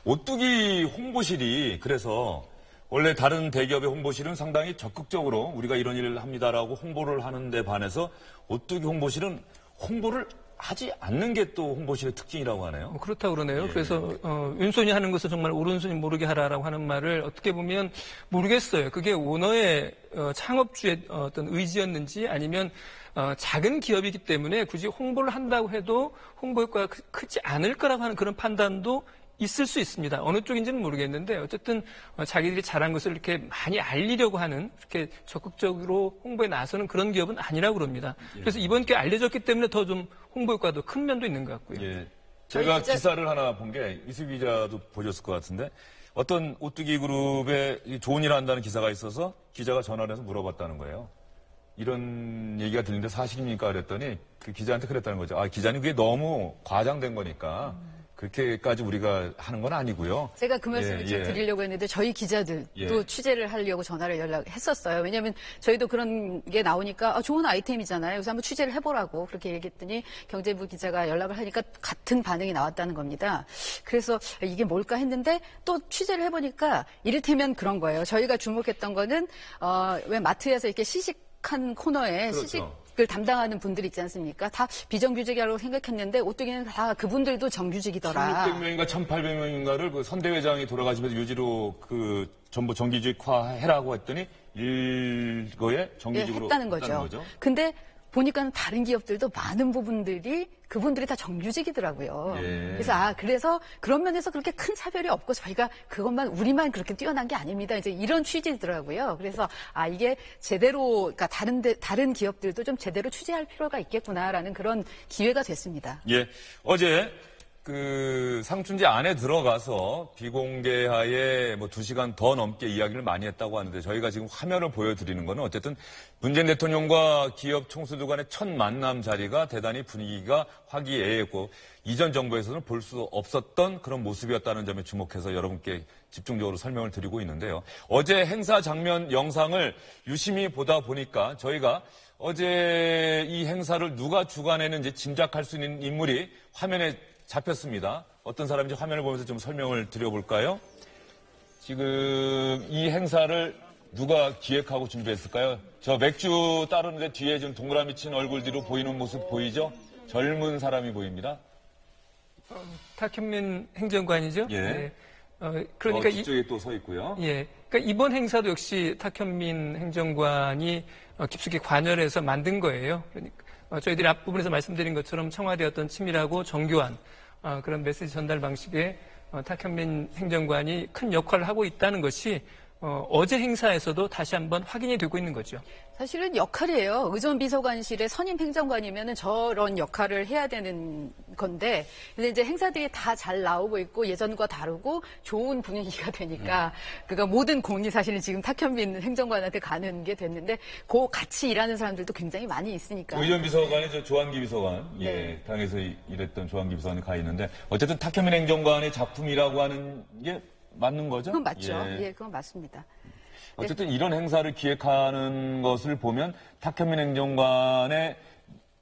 오뚜기 홍보실이 그래서 원래 다른 대기업의 홍보실은 상당히 적극적으로 우리가 이런 일을 합니다라고 홍보를 하는데 반해서 오뚜기 홍보실은 홍보를 하지 않는 게 또 홍보실의 특징이라고 하네요. 그렇다고 그러네요. 예. 그래서 왼손이 하는 것을 정말 오른손이 모르게 하라라고 하는 말을 어떻게 보면 모르겠어요. 그게 오너의 창업주의 어떤 의지였는지 아니면 작은 기업이기 때문에 굳이 홍보를 한다고 해도 홍보 효과가 크지 않을 거라고 하는 그런 판단도 있을 수 있습니다. 어느 쪽인지는 모르겠는데 어쨌든 자기들이 잘한 것을 이렇게 많이 알리려고 하는 이렇게 적극적으로 홍보에 나서는 그런 기업은 아니라고 그럽니다. 그래서 이번 게 알려졌기 때문에 더 좀 홍보 효과도 큰 면도 있는 것 같고요. 예. 제가 기사를 하나 본 게 이수 기자도 보셨을 것 같은데 어떤 오뚜기 그룹에 좋은 일을 한다는 기사가 있어서 기자가 전화를 해서 물어봤다는 거예요. 이런 얘기가 들리는데 사실입니까? 그랬더니 그 기자한테 그랬다는 거죠. 아, 기자님 그게 너무 과장된 거니까 그렇게까지 우리가 하는 건 아니고요. 제가 그 말씀을 좀 드리려고 했는데 저희 기자들도 취재를 하려고 전화를 연락했었어요. 왜냐하면 저희도 그런 게 나오니까 좋은 아이템이잖아요. 그래서 한번 취재를 해보라고 그렇게 얘기했더니 경제부 기자가 연락을 하니까 같은 반응이 나왔다는 겁니다. 그래서 이게 뭘까 했는데 또 취재를 해보니까 이를테면 그런 거예요. 저희가 주목했던 거는 왜 마트에서 이렇게 시식한 코너에 그렇죠. 시식을 담당하는 분들 있지 않습니까? 다 비정규직이라고 생각했는데 오뚜기는 다 그분들도 정규직이더라. 1,600명인가 1,800명인가를 그 선대회장이 돌아가시면서 유지로 그 전부 정규직화 해라고 했더니 일거에 정규직으로 했다는 거죠. 근데 보니까는 다른 기업들도 많은 부분들이 그분들이 다 정규직이더라고요. 그래서 그런 면에서 그렇게 큰 차별이 없고 저희가 그것만 우리만 그렇게 뛰어난 게 아닙니다. 이제 이런 취지더라고요. 그래서 이게 제대로 그러니까 다른 기업들도 좀 제대로 취재할 필요가 있겠구나라는 그런 기회가 됐습니다. 예. 어제 그 상춘제 안에 들어가서 비공개하에 뭐 2시간 더 넘게 이야기를 많이 했다고 하는데 저희가 지금 화면을 보여드리는 거는 어쨌든 문재인 대통령과 기업 총수들 간의 첫 만남 자리가 대단히 분위기가 화기애애했고 이전 정부에서는 볼 수 없었던 그런 모습이었다는 점에 주목해서 여러분께 집중적으로 설명을 드리고 있는데요. 어제 행사 장면 영상을 유심히 보다 보니까 저희가 어제 이 행사를 누가 주관했는지 짐작할 수 있는 인물이 화면에 잡혔습니다. 어떤 사람인지 화면을 보면서 좀 설명을 드려볼까요? 지금 이 행사를 누가 기획하고 준비했을까요? 저 맥주 따르는데 뒤에 좀 동그라미 친 얼굴 뒤로 보이는 모습 보이죠? 젊은 사람이 보입니다. 탁현민 행정관이죠? 예. 네. 그러니까 이쪽에 또 서 있고요. 예. 그러니까 이번 행사도 역시 탁현민 행정관이 깊숙이 관여를 해서 만든 거예요. 그러니까 저희들이 앞부분에서 말씀드린 것처럼 청와대 어떤 친밀하고 정교한 그런 메시지 전달 방식에 탁현민 행정관이 큰 역할을 하고 있다는 것이 어제 행사에서도 다시 한번 확인이 되고 있는 거죠. 사실은 역할이에요. 의전비서관실의 선임 행정관이면 저런 역할을 해야 되는 건데, 근데 이제 행사들이 다 잘 나오고 있고 예전과 다르고 좋은 분위기가 되니까, 그러니까 모든 공이 사실은 지금 탁현민 행정관한테 가는 게 됐는데, 그 같이 일하는 사람들도 굉장히 많이 있으니까. 의전비서관이 저 조한기 비서관, 당에서 일했던 조한기 비서관이 가 있는데, 어쨌든 탁현민 행정관의 작품이라고 하는 게 맞는 거죠? 그건 맞죠. 그건 맞습니다. 어쨌든 이런 행사를 기획하는 것을 보면 탁현민 행정관의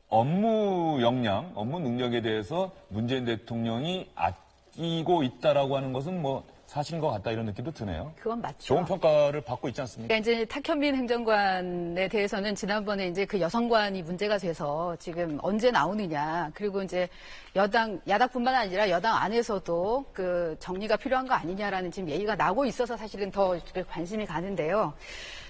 업무 역량, 업무 능력에 대해서 문재인 대통령이 아끼고 있다라고 하는 것은 뭐 사실인 것 같다 이런 느낌도 드네요. 그건 맞죠. 좋은 평가를 받고 있지 않습니까? 그러니까 이제 탁현민 행정관에 대해서는 지난번에 이제 그 여성관이 문제가 돼서 지금 언제 나오느냐. 그리고 이제 야당뿐만 아니라 여당 안에서도 그 정리가 필요한 거 아니냐라는 지금 얘기가 나오고 있어서 사실은 더 관심이 가는데요.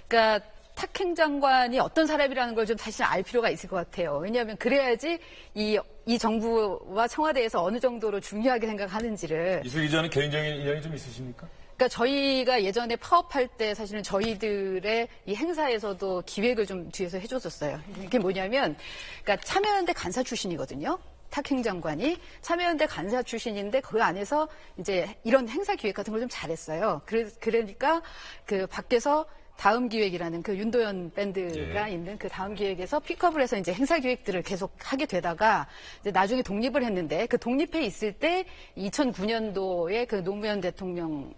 그러니까 탁 행정관이 어떤 사람이라는 걸 좀 사실 알 필요가 있을 것 같아요. 왜냐하면 그래야지 이 정부와 청와대에서 어느 정도로 중요하게 생각하는지를. 이슬 기자는 개인적인 인연이 좀 있으십니까? 그러니까 저희가 예전에 파업할 때 사실은 저희들의 이 행사에서도 기획을 좀 뒤에서 해줬었어요. 이게 뭐냐면, 그러니까 참여연대 간사 출신이거든요. 탁 행정관이 참여연대 간사 출신인데 그 안에서 이제 이런 행사 기획 같은 걸 좀 잘했어요. 그러니까 그 밖에서 다음 기획이라는 그 윤도현 밴드가 있는 그 다음 기획에서 픽업을 해서 이제 행사 기획들을 계속 하게 되다가 이제 나중에 독립을 했는데 그 독립해 있을 때 2009년도에 그 노무현 대통령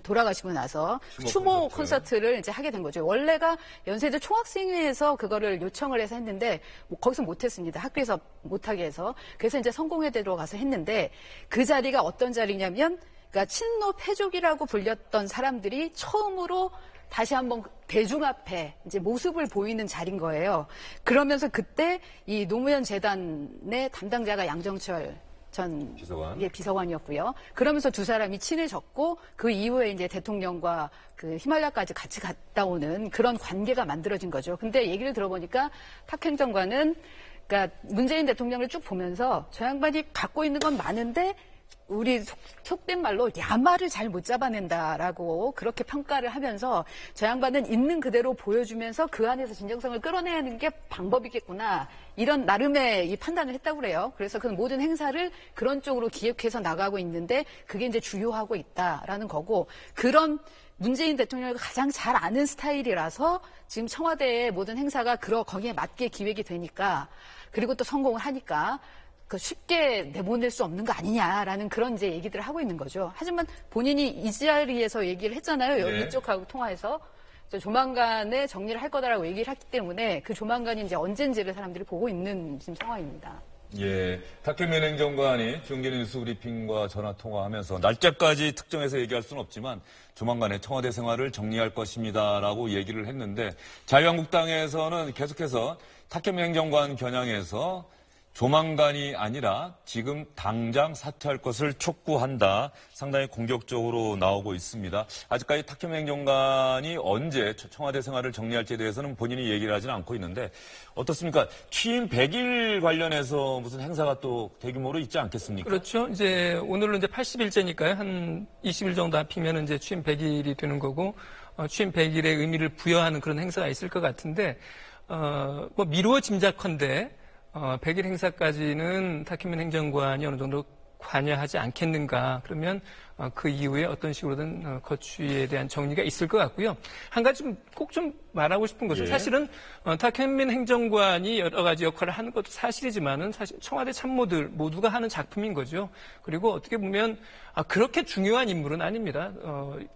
돌아가시고 나서 추모 콘서트를 이제 하게 된 거죠. 원래가 연세대 총학생회에서 그거를 요청을 해서 했는데 거기서 못했습니다. 학교에서 못하게 해서. 그래서 이제 성공회대로 가서 했는데 그 자리가 어떤 자리냐면 그러니까 친노 패족이라고 불렸던 사람들이 처음으로 다시 한번 대중 앞에 이제 모습을 보이는 자리인 거예요. 그러면서 그때 이 노무현 재단의 담당자가 양정철 전 비서관이었고요. 그러면서 두 사람이 친해졌고 그 이후에 이제 대통령과 그 히말라야까지 같이 갔다 오는 그런 관계가 만들어진 거죠. 근데 얘기를 들어보니까 탁 행정관은 그러니까 문재인 대통령을 쭉 보면서 저 양반이 갖고 있는 건 많은데 우리 속된 말로 야마를 잘 못 잡아낸다라고 그렇게 평가를 하면서 저 양반은 있는 그대로 보여주면서 그 안에서 진정성을 끌어내야 하는 게 방법이겠구나. 이런 나름의 이 판단을 했다고 그래요. 그래서 그 모든 행사를 그런 쪽으로 기획해서 나가고 있는데 그게 이제 주요하고 있다라는 거고 그런 문재인 대통령을 가장 잘 아는 스타일이라서 지금 청와대의 모든 행사가 거기에 맞게 기획이 되니까 그리고 또 성공을 하니까 그 쉽게 내보낼 수 없는 거 아니냐라는 그런 이제 얘기들을 하고 있는 거죠. 하지만 본인이 이 자리에서 얘기를 했잖아요. 네. 이쪽하고 통화해서 조만간에 정리를 할 거다라고 얘기를 했기 때문에 그 조만간이 이제 언젠지를 사람들이 보고 있는 지금 상황입니다. 예, 탁현민 행정관이 중계 뉴스 브리핑과 전화 통화하면서 날짜까지 특정해서 얘기할 수는 없지만 조만간에 청와대 생활을 정리할 것입니다라고 얘기를 했는데 자유한국당에서는 계속해서 탁현민 행정관 겨냥해서 조만간이 아니라 지금 당장 사퇴할 것을 촉구한다. 상당히 공격적으로 나오고 있습니다. 아직까지 탁현민 행정관이 언제 청와대 생활을 정리할지에 대해서는 본인이 얘기를 하지는 않고 있는데 어떻습니까? 취임 100일 관련해서 무슨 행사가 또 대규모로 있지 않겠습니까? 그렇죠. 이제 오늘로 이제 80일째니까요. 한 20일 정도 합치면 이제 취임 100일이 되는 거고 취임 100일의 의미를 부여하는 그런 행사가 있을 것 같은데 뭐 미루어 짐작컨대 100일 행사까지는 탁현민 행정관이 어느 정도 관여하지 않겠는가. 그러면 그 이후에 어떤 식으로든 거취에 대한 정리가 있을 것 같고요. 한 가지 꼭 좀 말하고 싶은 것은 사실은 탁현민 행정관이 여러 가지 역할을 하는 것도 사실이지만은 사실 청와대 참모들 모두가 하는 작품인 거죠. 그리고 어떻게 보면 그렇게 중요한 인물은 아닙니다.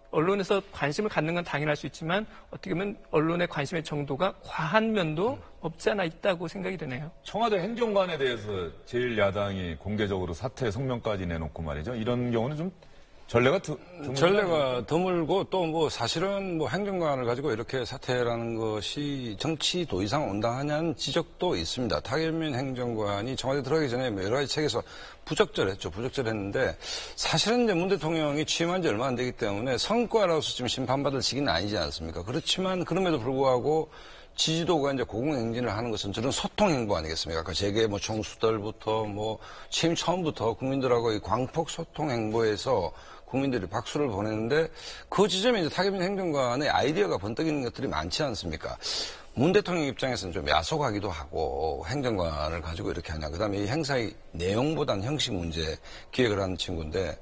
언론에서 관심을 갖는 건 당연할 수 있지만 어떻게 보면 언론의 관심의 정도가 과한 면도 없지 않아 있다고 생각이 되네요. 청와대 행정관에 대해서 제1야당이 공개적으로 사퇴 성명까지 내놓고 말이죠. 이런 경우는 좀 전례가 드물고 또 뭐 사실은 뭐 행정관을 가지고 이렇게 사퇴라는 것이 정치도 이상 온당하냐는 지적도 있습니다. 탁현민 행정관이 청와대 들어가기 전에 여러 가지 책에서 부적절했는데 사실은 이제 문 대통령이 취임한 지 얼마 안 되기 때문에 성과로서 지금 심판받을 시기는 아니지 않습니까? 그렇지만 그럼에도 불구하고 지지도가 이제 고공행진을 하는 것은 저런 소통 행보 아니겠습니까? 아까 재계 뭐 총수들부터 뭐 취임 처음부터 국민들하고 이 광폭 소통 행보에서 국민들이 박수를 보내는데 그 지점에 이제 탁현민 행정관의 아이디어가 번뜩이는 것들이 많지 않습니까? 문 대통령 입장에서는 좀 야속하기도 하고 행정관을 가지고 이렇게 하냐. 그다음에 이 행사의 내용보다는 형식 문제 기획을 하는 친구인데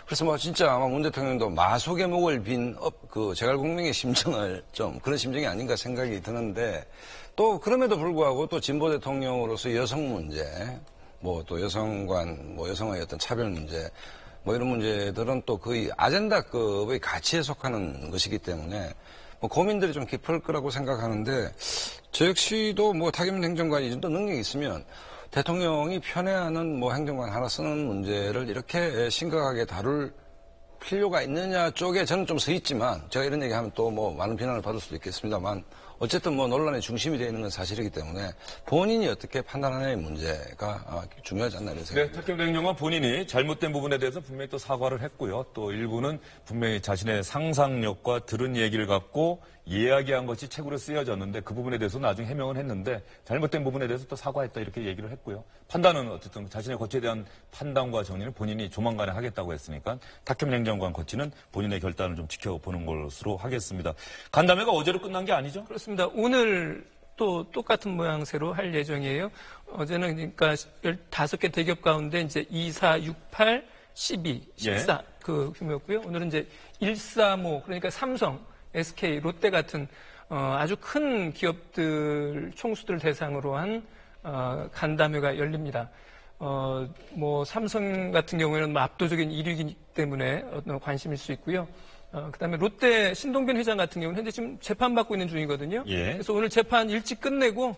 그래서 뭐 진짜 아마 문 대통령도 마속의 목을 빈 제갈공명의 심정을 좀 그런 심정이 아닌가 생각이 드는데 또 그럼에도 불구하고 또 진보 대통령으로서 여성 문제 뭐 또 여성관 뭐 여성의 어떤 차별 문제 뭐 이런 문제들은 또 거의 아젠다급의 가치에 속하는 것이기 때문에 뭐 고민들이 좀 깊을 거라고 생각하는데 저 역시도 뭐 탁현민 행정관이 이 정도 능력이 있으면 대통령이 편애하는 뭐 행정관 하나 쓰는 문제를 이렇게 심각하게 다룰 필요가 있느냐 쪽에 저는 좀 서 있지만 제가 이런 얘기하면 또 뭐 많은 비난을 받을 수도 있겠습니다만 어쨌든 뭐 논란의 중심이 되어 있는 건 사실이기 때문에 본인이 어떻게 판단하느냐의 문제가 중요하지 않나 이런 네, 생각입니다. 탁현대 행정관 본인이 잘못된 부분에 대해서 분명히 또 사과를 했고요. 또 일부는 분명히 자신의 상상력과 들은 얘기를 갖고 이야기한 것이 책으로 쓰여졌는데 그 부분에 대해서 나중에 해명을 했는데 잘못된 부분에 대해서 또 사과했다 이렇게 얘기를 했고요. 판단은 어쨌든 자신의 거치에 대한 판단과 정리는 본인이 조만간에 하겠다고 했으니까 탁현대 행정관 거치는 본인의 결단을 좀 지켜보는 것으로 하겠습니다. 간담회가 어제로 끝난 게 아니죠? 그렇습니다. 오늘 또 똑같은 모양새로 할 예정이에요. 어제는 그러니까 15개 대기업 가운데 이제 2, 4, 6, 8, 12, 14 그 규모였고요. 오늘은 이제 135 그러니까 삼성, SK, 롯데 같은 아주 큰 기업들 총수들 대상으로 한 간담회가 열립니다. 뭐 삼성 같은 경우에는 뭐 압도적인 1위이기 때문에 관심일 수 있고요. 그다음에 롯데 신동빈 회장 같은 경우는 현재 지금 재판받고 있는 중이거든요. 예. 그래서 오늘 재판 일찍 끝내고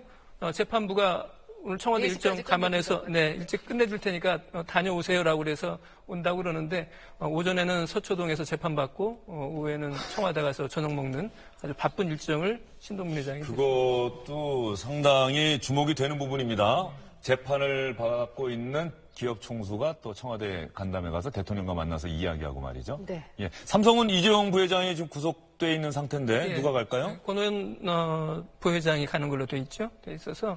재판부가 오늘 청와대 일정 감안해서 일찍 끝내줄 테니까 다녀오세요라고 그래서 온다고 그러는데 오전에는 서초동에서 재판받고 오후에는 청와대 가서 저녁 먹는 아주 바쁜 일정을 신동빈 회장이 그것도 상당히 주목이 되는 부분입니다. 재판을 받고 있는 기업 총수가 또 청와대 간담회 가서 대통령과 만나서 이야기하고 말이죠. 네. 예. 삼성은 이재용 부회장이 지금 구속돼 있는 상태인데 누가 갈까요? 권오현 부회장이 가는 걸로 돼 있죠. 돼 있어서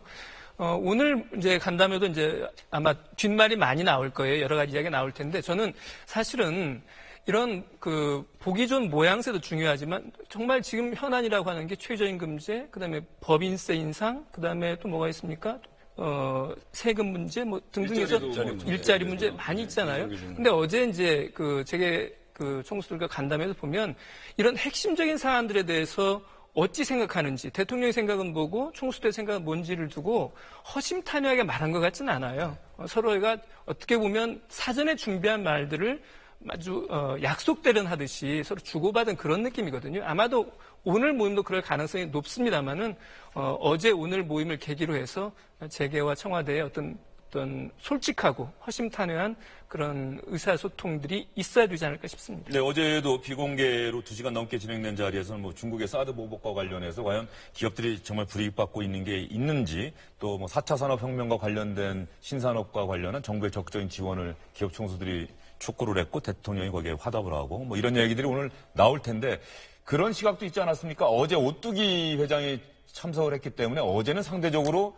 오늘 이제 간담회도 이제 아마 뒷말이 많이 나올 거예요. 여러 가지 이야기가 나올 텐데 저는 사실은 이런 그 보기 좋은 모양새도 중요하지만 정말 지금 현안이라고 하는 게 최저임금제, 그다음에 법인세 인상, 그다음에 또 뭐가 있습니까? 세금 문제 뭐 등등해서 일자리 문제 많이 있잖아요. 근데 어제 이제 그 재계 그 총수들과 간담회에서 보면 이런 핵심적인 사안들에 대해서 어찌 생각하는지 대통령의 생각은 뭐고 총수들의 생각은 뭔지를 두고 허심탄회하게 말한 것 같지는 않아요. 서로가 어떻게 보면 사전에 준비한 말들을 아주 약속대련 하듯이 서로 주고받은 그런 느낌이거든요. 아마도 오늘 모임도 그럴 가능성이 높습니다만은 어제 오늘 모임을 계기로 해서 재계와 청와대의 어떤 솔직하고 허심탄회한 그런 의사소통들이 있어야 되지 않을까 싶습니다. 네, 어제도 비공개로 2시간 넘게 진행된 자리에서는 뭐 중국의 사드 보복과 관련해서 과연 기업들이 정말 불이익받고 있는 게 있는지 또 뭐 4차 산업혁명과 관련된 신산업과 관련한 정부의 적극적인 지원을 기업 총수들이 촉구를 했고 대통령이 거기에 화답을 하고 뭐 이런 얘기들이 오늘 나올 텐데 그런 시각도 있지 않았습니까? 어제 오뚜기 회장이 참석을 했기 때문에 어제는 상대적으로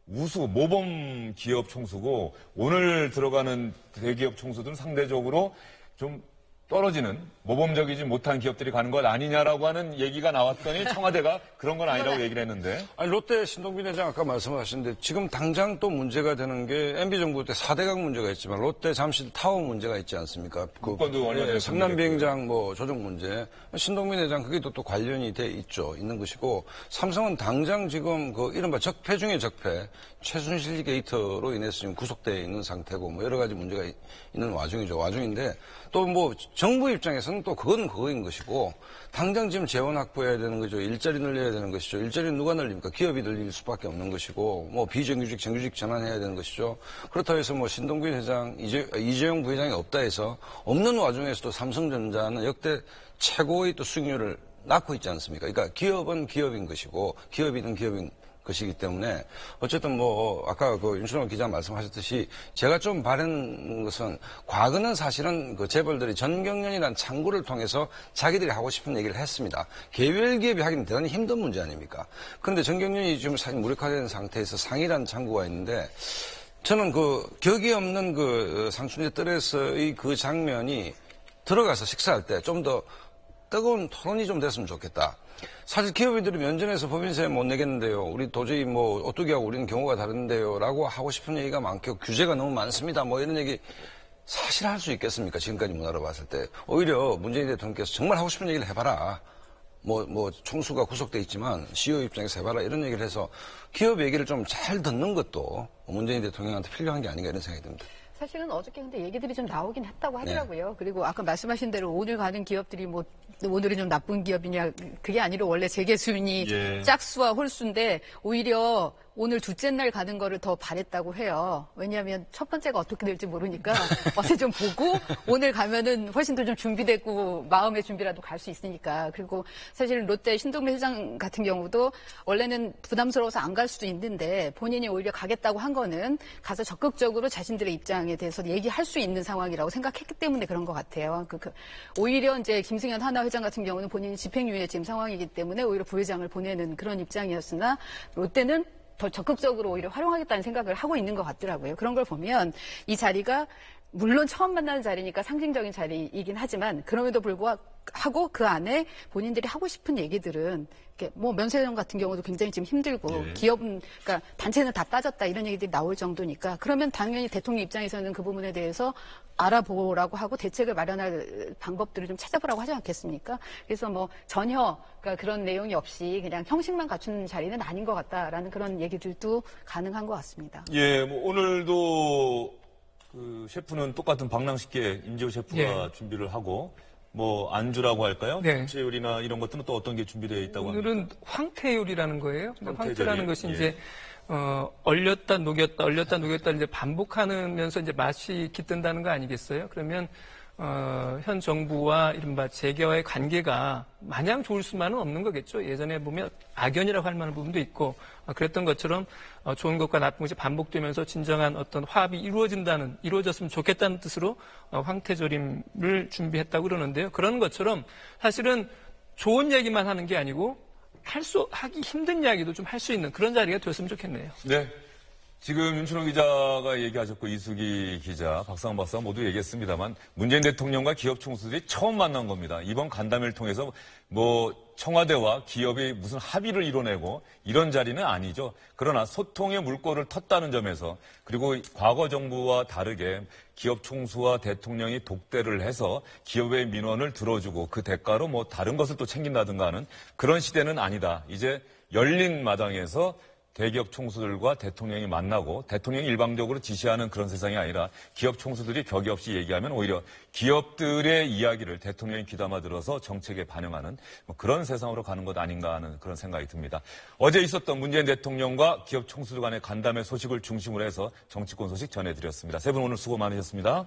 우수 모범 기업 총수고 오늘 들어가는 대기업 총수들은 상대적으로 좀 떨어지는 모범적이지 못한 기업들이 가는 것 아니냐라고 하는 얘기가 나왔더니 청와대가 그런 건 아니라고 얘기를 했는데. 아니 롯데 신동빈 회장 아까 말씀하셨는데 지금 당장 또 문제가 되는 게 MB정부 때 4대강 문제가 있지만 롯데 잠실 타워 문제가 있지 않습니까? 성남 비행장 뭐 조정 문제. 신동빈 회장 그게 또 관련이 돼 있는 것이고 삼성은 당장 지금 그 이른바 적폐 중에 적폐 최순실 게이트로 인해서 지금 구속되어 있는 상태고 뭐 여러 가지 문제가 있는 와중인데 또 뭐 정부 입장에서는 또 그건 그거인 것이고 당장 지금 재원 확보해야 되는 거죠. 일자리 늘려야 되는 것이죠. 일자리는 누가 늘립니까? 기업이 늘릴 수밖에 없는 것이고 뭐 비정규직, 정규직 전환해야 되는 것이죠. 그렇다고 해서 뭐 신동빈 회장, 이재용 부회장이 없다 해서 없는 와중에서도 삼성전자는 역대 최고의 또 수익률을 낳고 있지 않습니까? 그러니까 기업은 기업인 것이고 기업이든 기업인 것이기 때문에 어쨌든 뭐 아까 그 윤준호 기자 말씀하셨듯이 제가 좀 바라는 것은 과거는 사실은 그 재벌들이 전경련이라는 창구를 통해서 자기들이 하고 싶은 얘기를 했습니다. 개별 기업이 하기는 대단히 힘든 문제 아닙니까? 그런데 전경련이 지금 사실 무력화된 상태에서 상이라는 창구가 있는데 저는 그 격이 없는 그 상춘제 뜰에서의 그 장면이 들어가서 식사할 때 좀 더 뜨거운 토론이 좀 됐으면 좋겠다. 사실 기업인들이 면전에서 법인세 못 내겠는데요. 우리 도저히 뭐 오뚜기하고 우리는 경우가 다른데요. 라고 하고 싶은 얘기가 많고 규제가 너무 많습니다. 뭐 이런 얘기 사실 할 수 있겠습니까? 지금까지 문화로 봤을 때. 오히려 문재인 대통령께서 정말 하고 싶은 얘기를 해봐라. 뭐 총수가 구속돼 있지만 CEO 입장에서 해봐라. 이런 얘기를 해서 기업 얘기를 좀 잘 듣는 것도 문재인 대통령한테 필요한 게 아닌가 이런 생각이 듭니다. 사실은 어저께 근데 얘기들이 좀 나오긴 했다고 하더라고요. 네. 그리고 아까 말씀하신 대로 오늘 가는 기업들이 뭐 오늘은 좀 나쁜 기업이냐 그게 아니라 원래 재계 수준이 짝수와 홀수인데 오히려 오늘 둘째 날 가는 거를 더 바랬다고 해요. 왜냐하면 첫 번째가 어떻게 될지 모르니까 어제 좀 보고 오늘 가면은 훨씬 더 좀 준비되고 마음의 준비라도 갈 수 있으니까. 그리고 사실 롯데 신동빈 회장 같은 경우도 원래는 부담스러워서 안 갈 수도 있는데 본인이 오히려 가겠다고 한 거는 가서 적극적으로 자신들의 입장에 대해서 얘기할 수 있는 상황이라고 생각했기 때문에 그런 것 같아요. 오히려 이제 김승현 하나 회장 같은 경우는 본인이 집행유예 지금 상황이기 때문에 오히려 부회장을 보내는 그런 입장이었으나 롯데는 더 적극적으로 오히려 활용하겠다는 생각을 하고 있는 것 같더라고요. 그런 걸 보면 이 자리가 물론 처음 만나는 자리니까 상징적인 자리이긴 하지만 그럼에도 불구하고 그 안에 본인들이 하고 싶은 얘기들은 뭐 면세점 같은 경우도 굉장히 지금 힘들고 예. 기업은 그러니까 단체는 다 빠졌다 이런 얘기들이 나올 정도니까 그러면 당연히 대통령 입장에서는 그 부분에 대해서 알아보라고 하고 대책을 마련할 방법들을 좀 찾아보라고 하지 않겠습니까? 그래서 뭐 전혀 그러니까 그런 내용이 없이 그냥 형식만 갖춘 자리는 아닌 것 같다라는 그런 얘기들도 가능한 것 같습니다. 예, 뭐 오늘도 그 셰프는 똑같은 방랑식계 임지호 셰프가 예. 준비를 하고 뭐 안주라고 할까요? 네. 전체 요리나 이런 것들은 또 어떤 게 준비되어 있다고 합니까? 오늘은 황태요리라는 거예요. 황태라는 것이 예. 이제 얼렸다 녹였다 얼렸다 녹였다 이제 반복하면서 이제 맛이 깃든다는 거 아니겠어요? 그러면 현 정부와 이른바 재계와의 관계가 마냥 좋을 수만은 없는 거겠죠. 예전에 보면 악연이라고 할 만한 부분도 있고 그랬던 것처럼 좋은 것과 나쁜 것이 반복되면서 진정한 어떤 화합이 이루어졌으면 좋겠다는 뜻으로 황태조림을 준비했다고 그러는데요. 그런 것처럼 사실은 좋은 얘기만 하는 게 아니고 하기 힘든 이야기도 좀 할 수 있는 그런 자리가 되었으면 좋겠네요. 네. 지금 윤춘호 기자가 얘기하셨고 이수기 기자, 박상원 박사가 모두 얘기했습니다만 문재인 대통령과 기업 총수들이 처음 만난 겁니다. 이번 간담회를 통해서 뭐 청와대와 기업이 무슨 합의를 이뤄내고 이런 자리는 아니죠. 그러나 소통의 물꼬를 텄다는 점에서 그리고 과거 정부와 다르게 기업 총수와 대통령이 독대를 해서 기업의 민원을 들어주고 그 대가로 뭐 다른 것을 또 챙긴다든가 하는 그런 시대는 아니다. 이제 열린 마당에서 대기업 총수들과 대통령이 만나고 대통령이 일방적으로 지시하는 그런 세상이 아니라 기업 총수들이 격이 없이 얘기하면 오히려 기업들의 이야기를 대통령이 귀담아 들어서 정책에 반영하는 뭐 그런 세상으로 가는 것 아닌가 하는 그런 생각이 듭니다. 어제 있었던 문재인 대통령과 기업 총수들 간의 간담회 소식을 중심으로 해서 정치권 소식 전해드렸습니다. 세 분 오늘 수고 많으셨습니다.